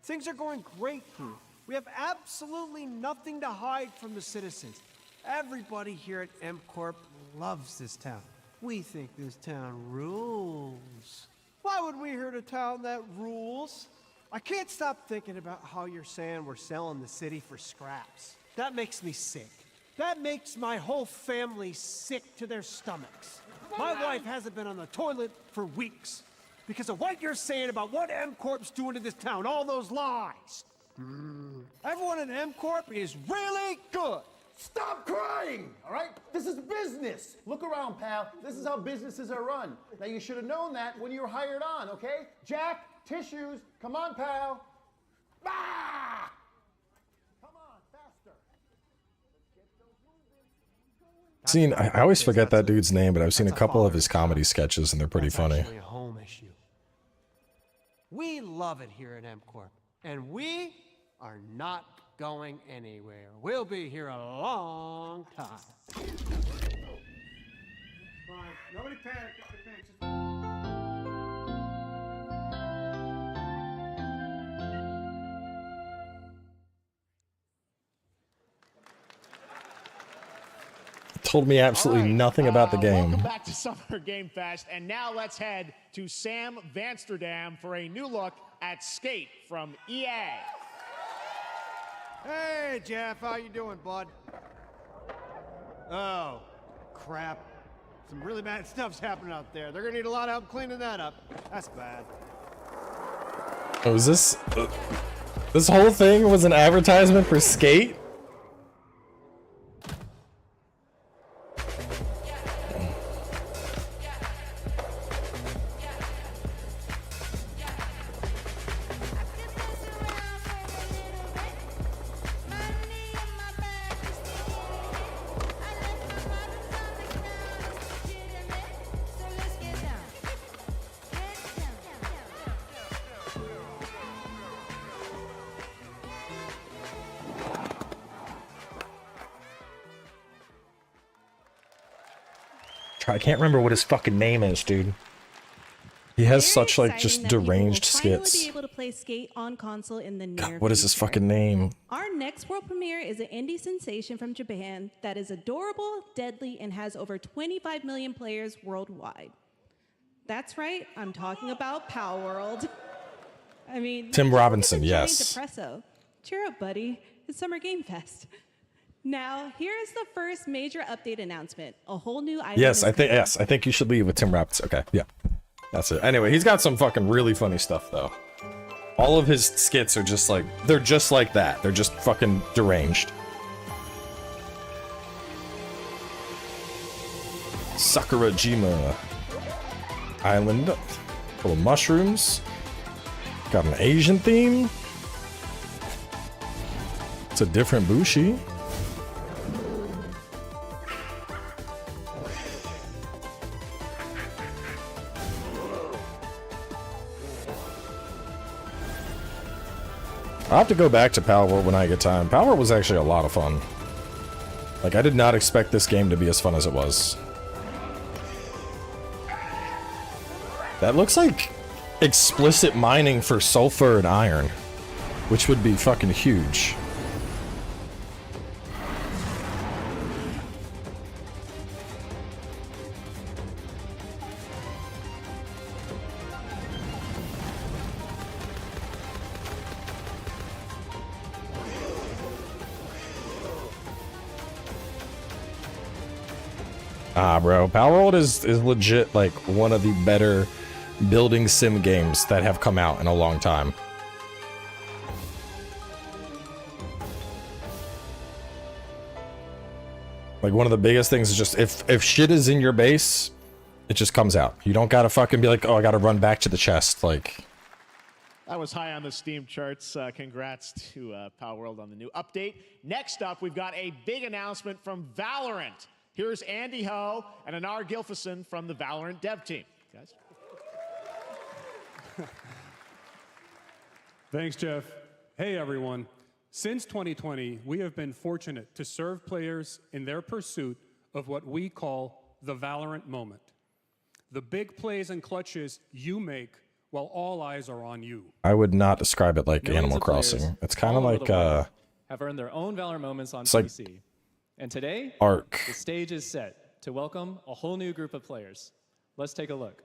Things are going great here. We have absolutely nothing to hide from the citizens. Everybody here at MCorp loves this town. We think this town rules. Why would we hurt a town that rules? I can't stop thinking about how you're saying we're selling the city for scraps. That makes me sick. That makes my whole family sick to their stomachs. My wife hasn't been on the toilet for weeks because of what you're saying about what MCorp's doing to this town, all those lies. Everyone at MCorp is really good. Stop crying, all right? This is business. Look around, pal. This is how businesses are run. Now, you should have known that when you were hired on, okay? Jack, tissues. Come on, pal. Ah! Come on, faster. Seen, I always forget that dude's name, but I've seen a couple of his comedy sketches and they're pretty funny. Actually a home issue. We love it here at MCorp, and we are not going anywhere. We'll be here a long time. Fine. Nobody panic. Told me absolutely nothing about the game. Welcome back to Summer Game Fest, and now let's head to Sam Amsterdam for a new look at Skate from EA. Hey, Jeff, how you doing, bud? Oh, crap. Some really bad stuff's happening out there. They're gonna need a lot of help cleaning that up. That's bad. Oh, is this... this whole thing was an advertisement for Skate? I can't remember what his fucking name is, dude. He has such like just deranged skits. Be able to play Skate on console in the near God, what is his future. fucking name? Our next world premiere is an indie sensation from Japan that is adorable, deadly, and has over 25 million players worldwide. That's right, I'm talking about Palworld. I mean, Tim Robinson, Johnny yes. Depresso. Cheer up, buddy. It's Summer Game Fest. Now, here's the first major update announcement. A whole new item. Yes, I think you should leave with Tim Robinson. Okay, yeah. That's it. Anyway, he's got some fucking really funny stuff though. All of his skits are just like, they're just like that. They're just fucking deranged. Sakurajima Island, full of mushrooms. Got an Asian theme. It's a different Bushi. I'll have to go back to Palworld when I get time. Palworld was actually a lot of fun. Like, I did not expect this game to be as fun as it was. That looks like explicit mining for sulfur and iron, which would be fucking huge. Ah, bro, Palworld is legit like one of the better building sim games that have come out in a long time. Like, one of the biggest things is just if shit is in your base, it just comes out. You don't gotta fucking be like, oh, I gotta run back to the chest. Like, That was high on the Steam charts. Congrats to Palworld on the new update. Next up, we've got a big announcement from Valorant. Here's Andy Ho and Anar Gilfison from the Valorant dev team. Guys. Thanks, Jeff. Hey, everyone. Since 2020, we have been fortunate to serve players in their pursuit of what we call the Valorant moment. The big plays and clutches you make while all eyes are on you. I would not describe it like Millions Animal of players Crossing. It's kind of all over like the world have earned their own Valorant moments on it's like PC. And today, Ark. the stage is set to welcome a whole new group of players. Let's take a look.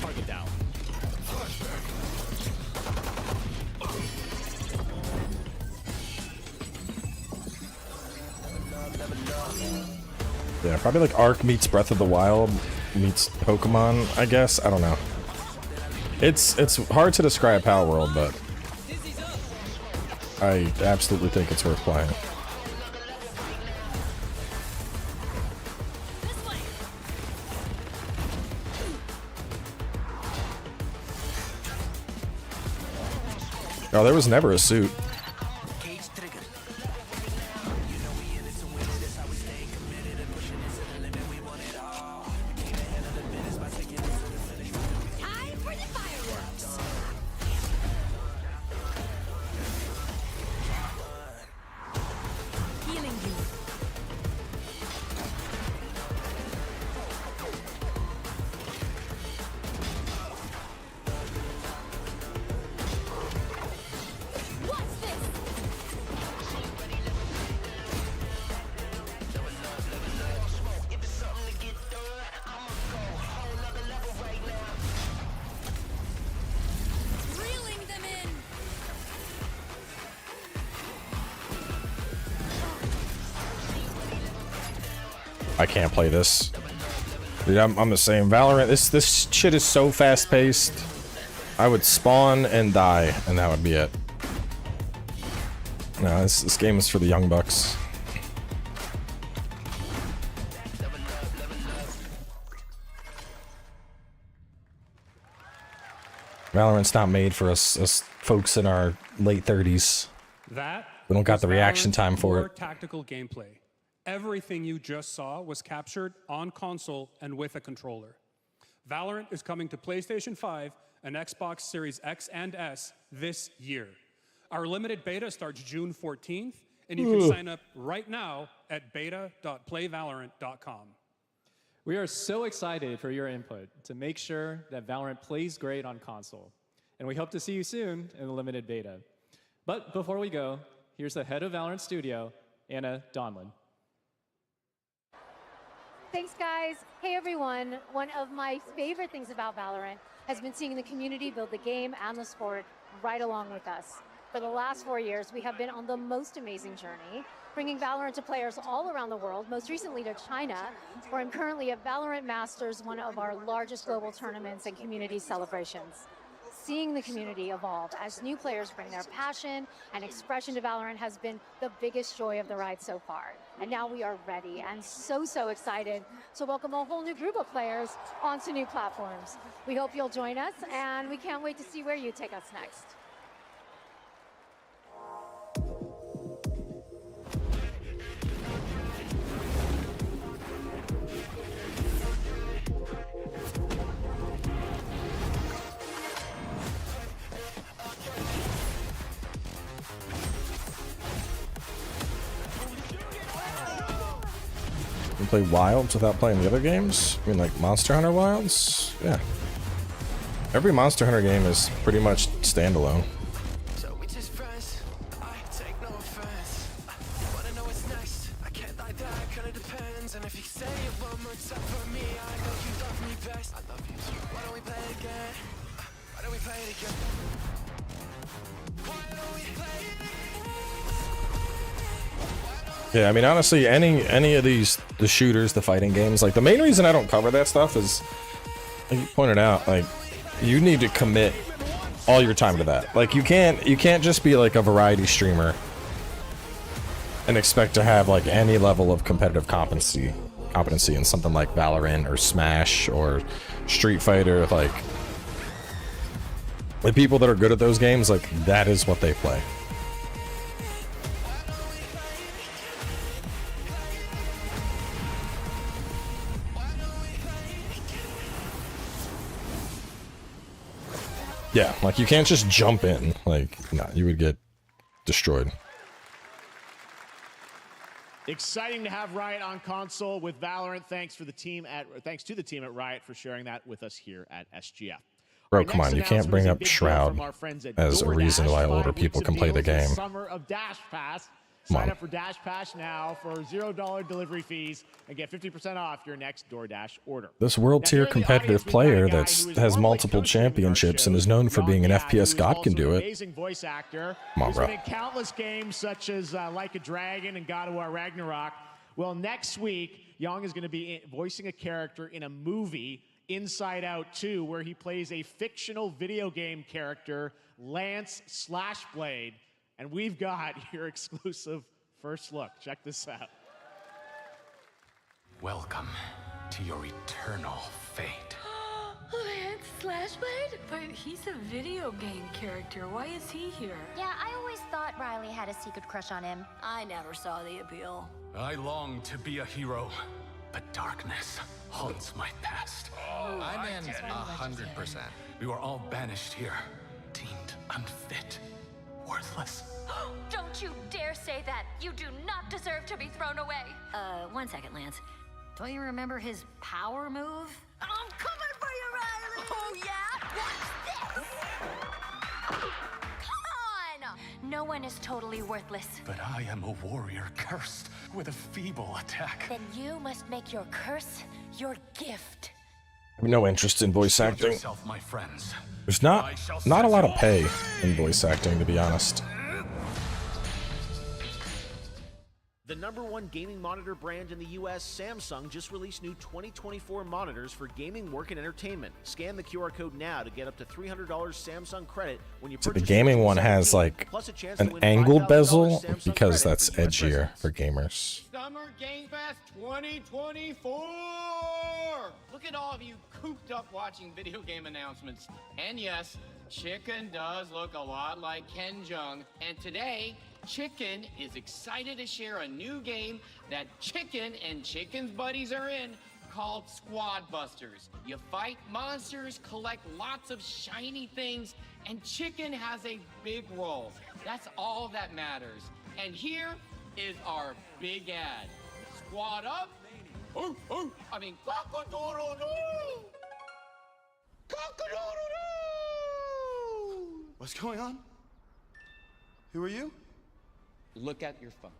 Target down. Yeah, probably like Ark meets Breath of the Wild meets Pokemon, I guess. I don't know. It's hard to describe Palworld, but I absolutely think it's worth playing. Oh, there was never a suit. I can't play this. Dude, I'm the same. Valorant, this shit is so fast paced. I would spawn and die, and that would be it. No, this game is for the young bucks. Valorant's not made for us folks in our late 30s. We don't got the reaction time for it. Tactical gameplay. Everything you just saw was captured on console and with a controller. Valorant is coming to PlayStation 5 and Xbox Series X and S this year. Our limited beta starts June 14th, and you can sign up right now at beta.playvalorant.com. We are so excited for your input to make sure that Valorant plays great on console. And we hope to see you soon in the limited beta. But before we go, here's the head of Valorant Studio, Anna Donlin. Thanks, guys. Hey, everyone. One of my favorite things about Valorant has been seeing the community build the game and the sport right along with us. For the last 4 years, we have been on the most amazing journey, bringing Valorant to players all around the world, most recently to China, where I'm currently at Valorant Masters, one of our largest global tournaments and community celebrations. Seeing the community evolve as new players bring their passion and expression to Valorant has been the biggest joy of the ride so far. And now we are ready and so excited to welcome a whole new group of players onto new platforms. We hope you'll join us, and we can't wait to see where you take us next. You can play Wilds without playing the other games? I mean, like Monster Hunter Wilds? Yeah. Every Monster Hunter game is pretty much standalone. Yeah, I mean, honestly, any of these, the shooters, the fighting games, like the main reason I don't cover that stuff is, like you pointed out, like you need to commit all your time to that. Like you can't just be like a variety streamer and expect to have like any level of competitive competency in something like Valorant or Smash or Street Fighter. Like the people that are good at those games, like that is what they play. Yeah, like you can't just jump in. Like, no, you would get destroyed. Exciting to have Riot on console with Valorant. Thanks to the team at Riot for sharing that with us here at SGF. Bro, come on, you can't bring up Shroud as a reason why older people can play the game. Summer of Dash Pass. Come Sign on. up for Dash Pass now for $0 delivery fees and get 50% off your next DoorDash order. This world tier competitive player that has multiple championships and is known for being an FPS god can do it. Amazing voice actor. Come on, Who's bro. been in countless games such as Like a Dragon and God of War Ragnarok. Well, next week, Young is going to be voicing a character in a movie, Inside Out 2, where he plays a fictional video game character, Lance Slashblade. And we've got your exclusive first look. Check this out. Welcome to your eternal fate. Lance Slashblade? But he's a video game character. Why is he here? Yeah, I always thought Riley had a secret crush on him. I never saw the appeal. I long to be a hero, but darkness haunts my past. I'm in 100%. We were all banished here, deemed unfit, worthless. Don't you dare say that! You do not deserve to be thrown away! 1 second, Lance. Don't you remember his power move? I'm coming for you, Riley! Oh yeah? What's this? Come on! No one is totally worthless. But I am a warrior cursed with a feeble attack. Then you must make your curse your gift. I have no interest in voice Shield acting. yourself, my friends. There's not a lot of pay in voice acting, to be honest. The #1 gaming monitor brand in the US, Samsung, just released new 2024 monitors for gaming, work, and entertainment. Scan the QR code now to get up to $300 Samsung credit when you So purchase the gaming one 17, has like plus a chance to an win angled $5,000 bezel Samsung because credit that's for US edgier residents. for gamers. Summer Game Fest 2024! Look at all of you cooped up watching video game announcements. And yes, Chicken does look a lot like Ken Jeong. And today, Chicken is excited to share a new game that Chicken and Chicken's buddies are in called Squad Busters. You fight monsters, collect lots of shiny things, and Chicken has a big role. That's all that matters. And here is our big ad. Squad up. I mean, cock-a-doodle-doo! Cock-a-doodle-doo! What's going on? Who are you? Look at your phone.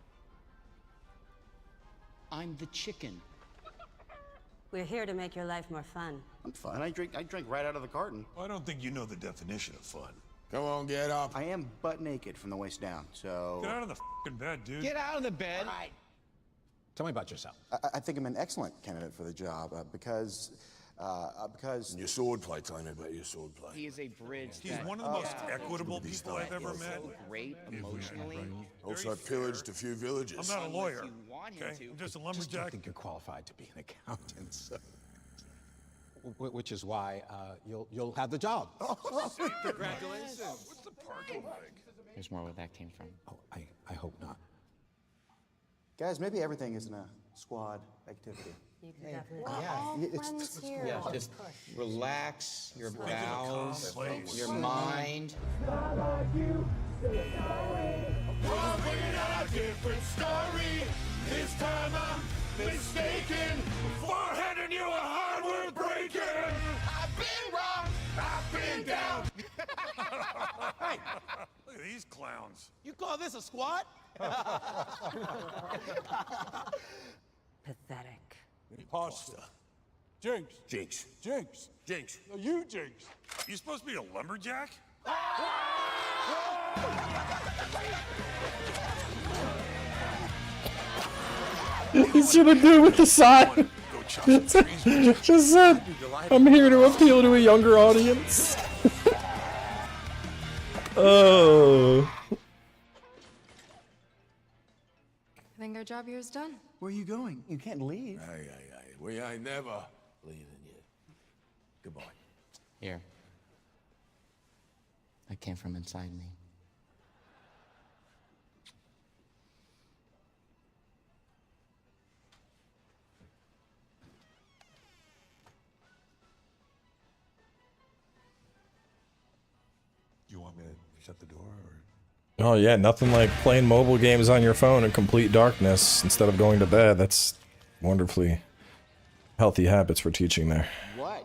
I'm the chicken. We're here to make your life more fun. I'm fine. I drink right out of the carton. I don't think you know the definition of fun. Come on, get up. I am butt naked from the waist down, so... Get out of the f***ing bed, dude. Get out of the bed. Tell me about yourself. I think I'm an excellent candidate for the job because... Your swordplay, tell me about your swordplay. He is a bridge. He's one of the most equitable people I've ever met. Great emotionally. Also, I pillaged a few villages. I'm not a lawyer. Okay, I'm just a I lumberjack. don't think you're qualified to be an accountant, so... Which is why you'll have the job. Congratulations. What's the parking like? Here's more where that came from. Oh, I hope not. Guys, maybe everything isn't a squad activity. You can definitely. Yeah, just relax your bowels, your mind. A different story. This time I'm mistaken for handing you a hardware breaking. I've been wrong. I've been down. Hey, look at these clowns. You call this a squat? Pathetic. Pasta. Jinx. Jinx. Jinx. Jinx. No, you Jinx. You supposed to be a lumberjack? He's gonna do it with the sign. Just said, I'm here to appeal to a younger audience. Oh. I think our job here is done. Where are you going? You can't leave. Aye. We ain't never leaving you. Goodbye. Here. That came from inside me. Shut the door, or... Oh yeah, nothing like playing mobile games on your phone in complete darkness instead of going to bed. That's wonderfully healthy habits we're teaching there. What?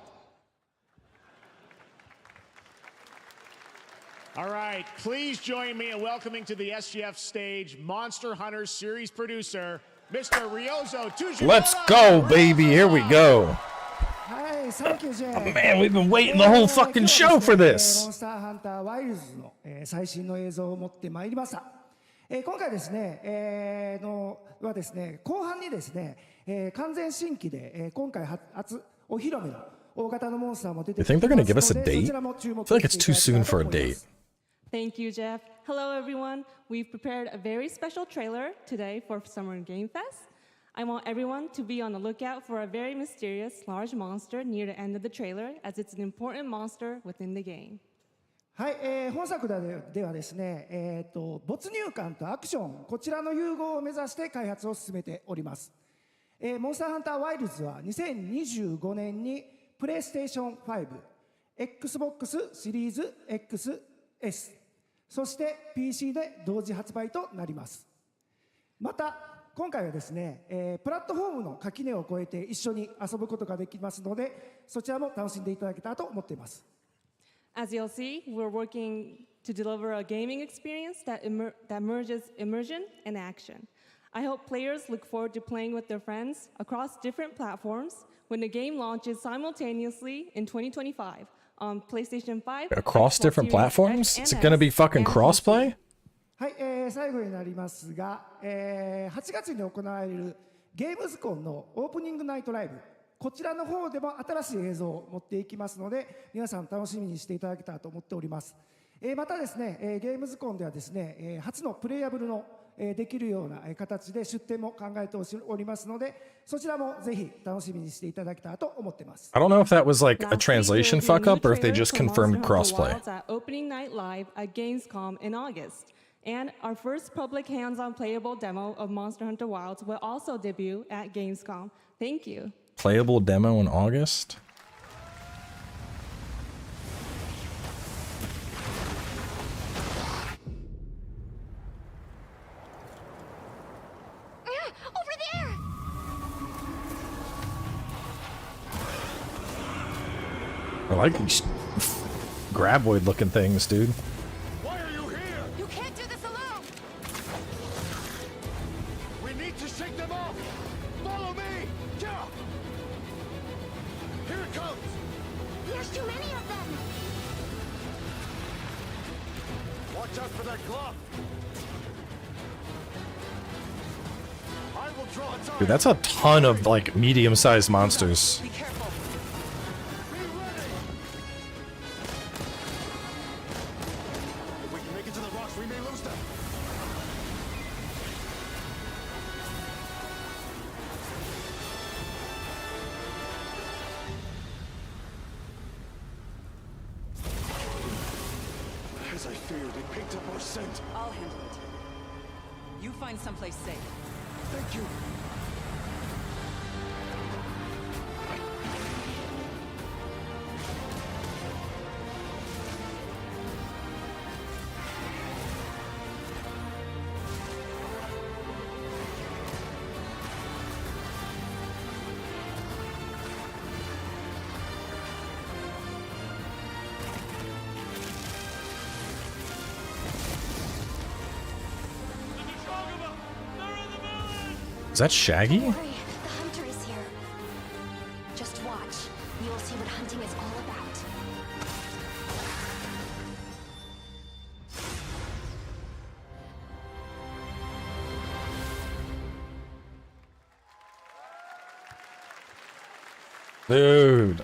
All right, please join me in welcoming to the SGF stage Monster Hunter series producer, Mr. Ryozo Tujimura. Let's go, baby. Here we go. Hi, thank you, Jay. Oh, man, we've been waiting the whole fucking show for this. モンスターハンターワイルズの最新の映像を持ってまいりました。今回ですね、はですね、後半にですね、完全新規で今回初お披露目の大型のモンスターも出てきて You think they're gonna give us a ますので、 date? そちらも注目 I feel like it's too してい soon ただきた for い a と思いま date. す。 Thank you, Jeff. Hello, everyone. We've prepared a very special trailer today for Summer Game Fest. I want everyone to be on the lookout for a very mysterious large monster near the end of the trailer, as it's an important monster within the game. はい、本作ではですね、没入感とアクション、こちらの融合を目指して開発を進めております。モンスターハンターワイルズは2025年にプレイステーション5、Xbox シリーズ XS、そして PC で同時発売となります。また今回はですね、プラットフォームの垣根を越えて一緒に遊ぶことができますので、そちらも楽しんでいただけたらと思っています。As you'll see, we're working to deliver a gaming experience that merges immersion and action. I hope players look forward to playing with their friends across different platforms when the game launches simultaneously in 2025 on PlayStation 5. Across Xbox different Series platforms? X Is and it gonna be S, fucking and crossplay? はい、最後になりますが、8月に行われるゲームズコンのオープニングナイトライブ、こちらの方でも新しい映像を持っていきますので、皆さん楽しみにしていただけたらと思っております。またですね、ゲームズコンではですね、初のプレイヤブルのできるような形で出展も考えておりますので、そちらもぜひ楽しみにしていただけたらと思っています。 I don't know if that was like a translation fuck up or if they just confirmed crossplay. At opening night live at Gamescom in August. And our first public hands-on playable demo of Monster Hunter Wilds will also debut at Gamescom. Thank you. Playable demo in August? Over there! I like these graboid looking things, dude. Why are you here? You can't do this alone! We need to shake them off! Follow me! Yeah! Here it comes! There's too many of them! Watch out for that glove! I will draw its Dude, that's a ton of like medium-sized monsters. Be careful! Be ready! If we can make it to the rocks, we may lose them! As I feared, it picked up our scent. I'll handle it. You find someplace safe. Thank you. Is that Shaggy? Don't worry, the hunter is here. Just watch. You will see what hunting is all about. Dude.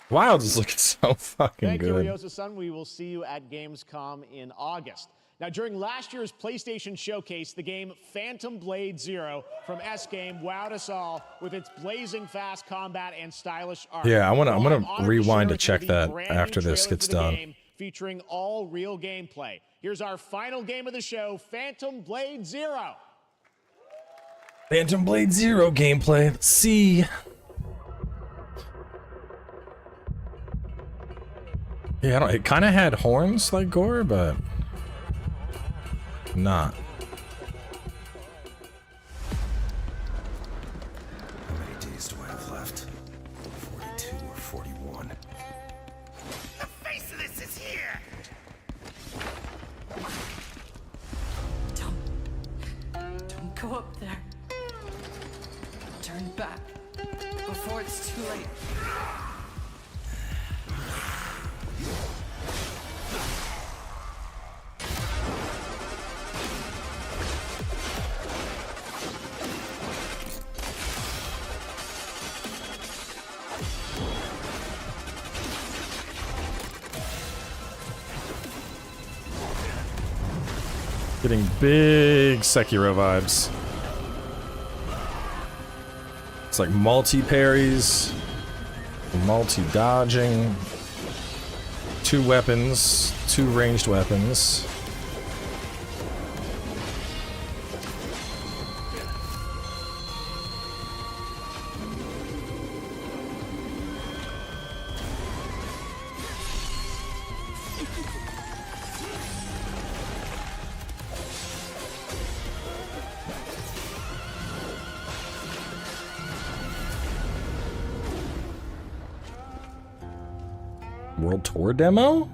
Wilds is looking so fucking Thank good. you, Ryozo-san. We will see you at Gamescom in August. Now, during last year's PlayStation Showcase, the game Phantom Blade Zero from S-Game wowed us all with its blazing fast combat and stylish art. Yeah, I'm gonna honored rewind to share check with you the that brand new after this trailer gets for the done. game, featuring all real gameplay. Here's our final game of the show, Phantom Blade Zero. Phantom Blade Zero gameplay. Let's see. Yeah, it kind of had horns like Gore, but not. How many days do I have left? 42 or 41? The face of this is here! Don't go up there. Turn back before it's too late. Getting big Sekiro vibes. It's like multi-parries, multi-dodging, 2 weapons, 2 ranged weapons. World Tour demo?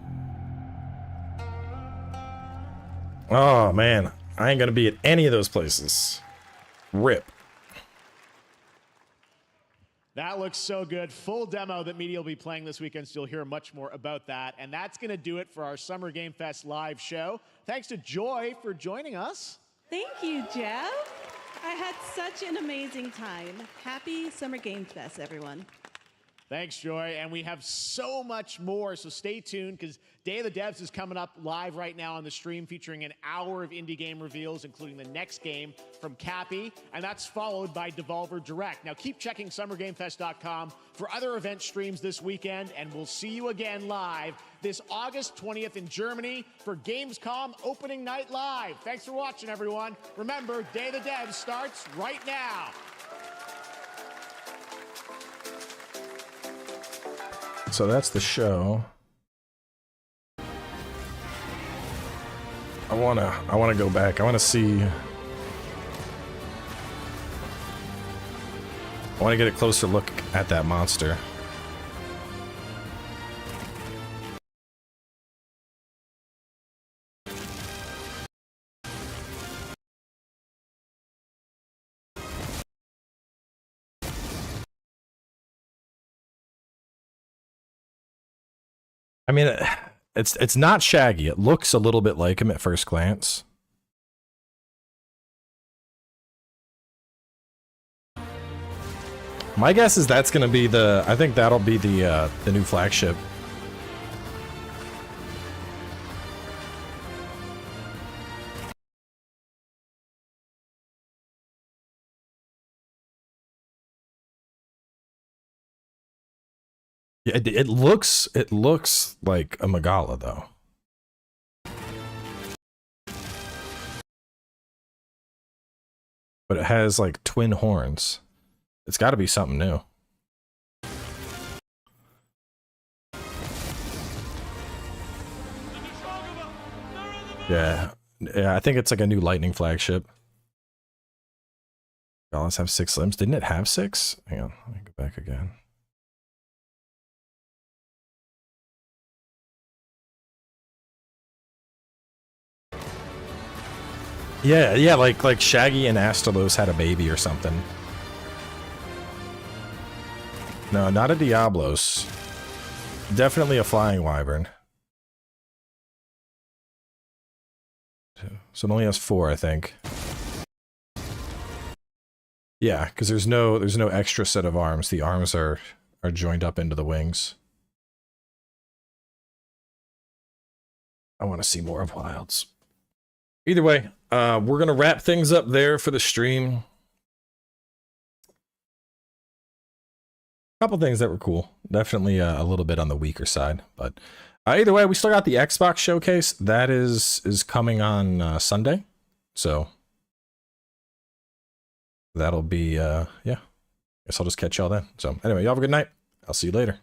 Oh man, I ain't gonna be at any of those places. RIP. That looks so good. Full demo that media will be playing this weekend, so you'll hear much more about that. And that's going to do it for our Summer Game Fest live show. Thanks to Joy for joining us. Thank you, Jeff. I had such an amazing time. Happy Summer Game Fest, everyone. Thanks, Joy. And we have so much more, so stay tuned because Day of the Devs is coming up live right now on the stream, featuring an hour of indie game reveals, including the next game from Cappy, and that's followed by Devolver Direct. Now keep checking SummerGameFest.com for other event streams this weekend, and we'll see you again live this August 20th in Germany for Gamescom Opening Night Live. Thanks for watching, everyone. Remember, Day of the Devs starts right now. So that's the show. I wanna go back. I wanna see. I wanna get a closer look at that monster. I mean, it's not Shaggy. It looks a little bit like him at first glance. My guess is that's gonna be the. I think that'll be the new flagship. Yeah, it looks like a Magala though. But it has like twin horns. It's got to be something new. Yeah, I think it's like a new Lightning flagship. Galas have 6 limbs. Didn't it have 6? Hang on, let me go back again. Yeah, like Shaggy and Astalos had a baby or something. No, not a Diablos. Definitely a flying wyvern. So it only has 4, I think. Yeah, because there's no extra set of arms. The arms are joined up into the wings. I want to see more of Wilds. Either way, we're gonna wrap things up there for the stream. Couple things that were cool. Definitely a little bit on the weaker side, but either way, we still got the Xbox showcase that is coming on Sunday, so that'll be yeah. Guess I'll just catch y'all then. So anyway, y'all have a good night. I'll see you later.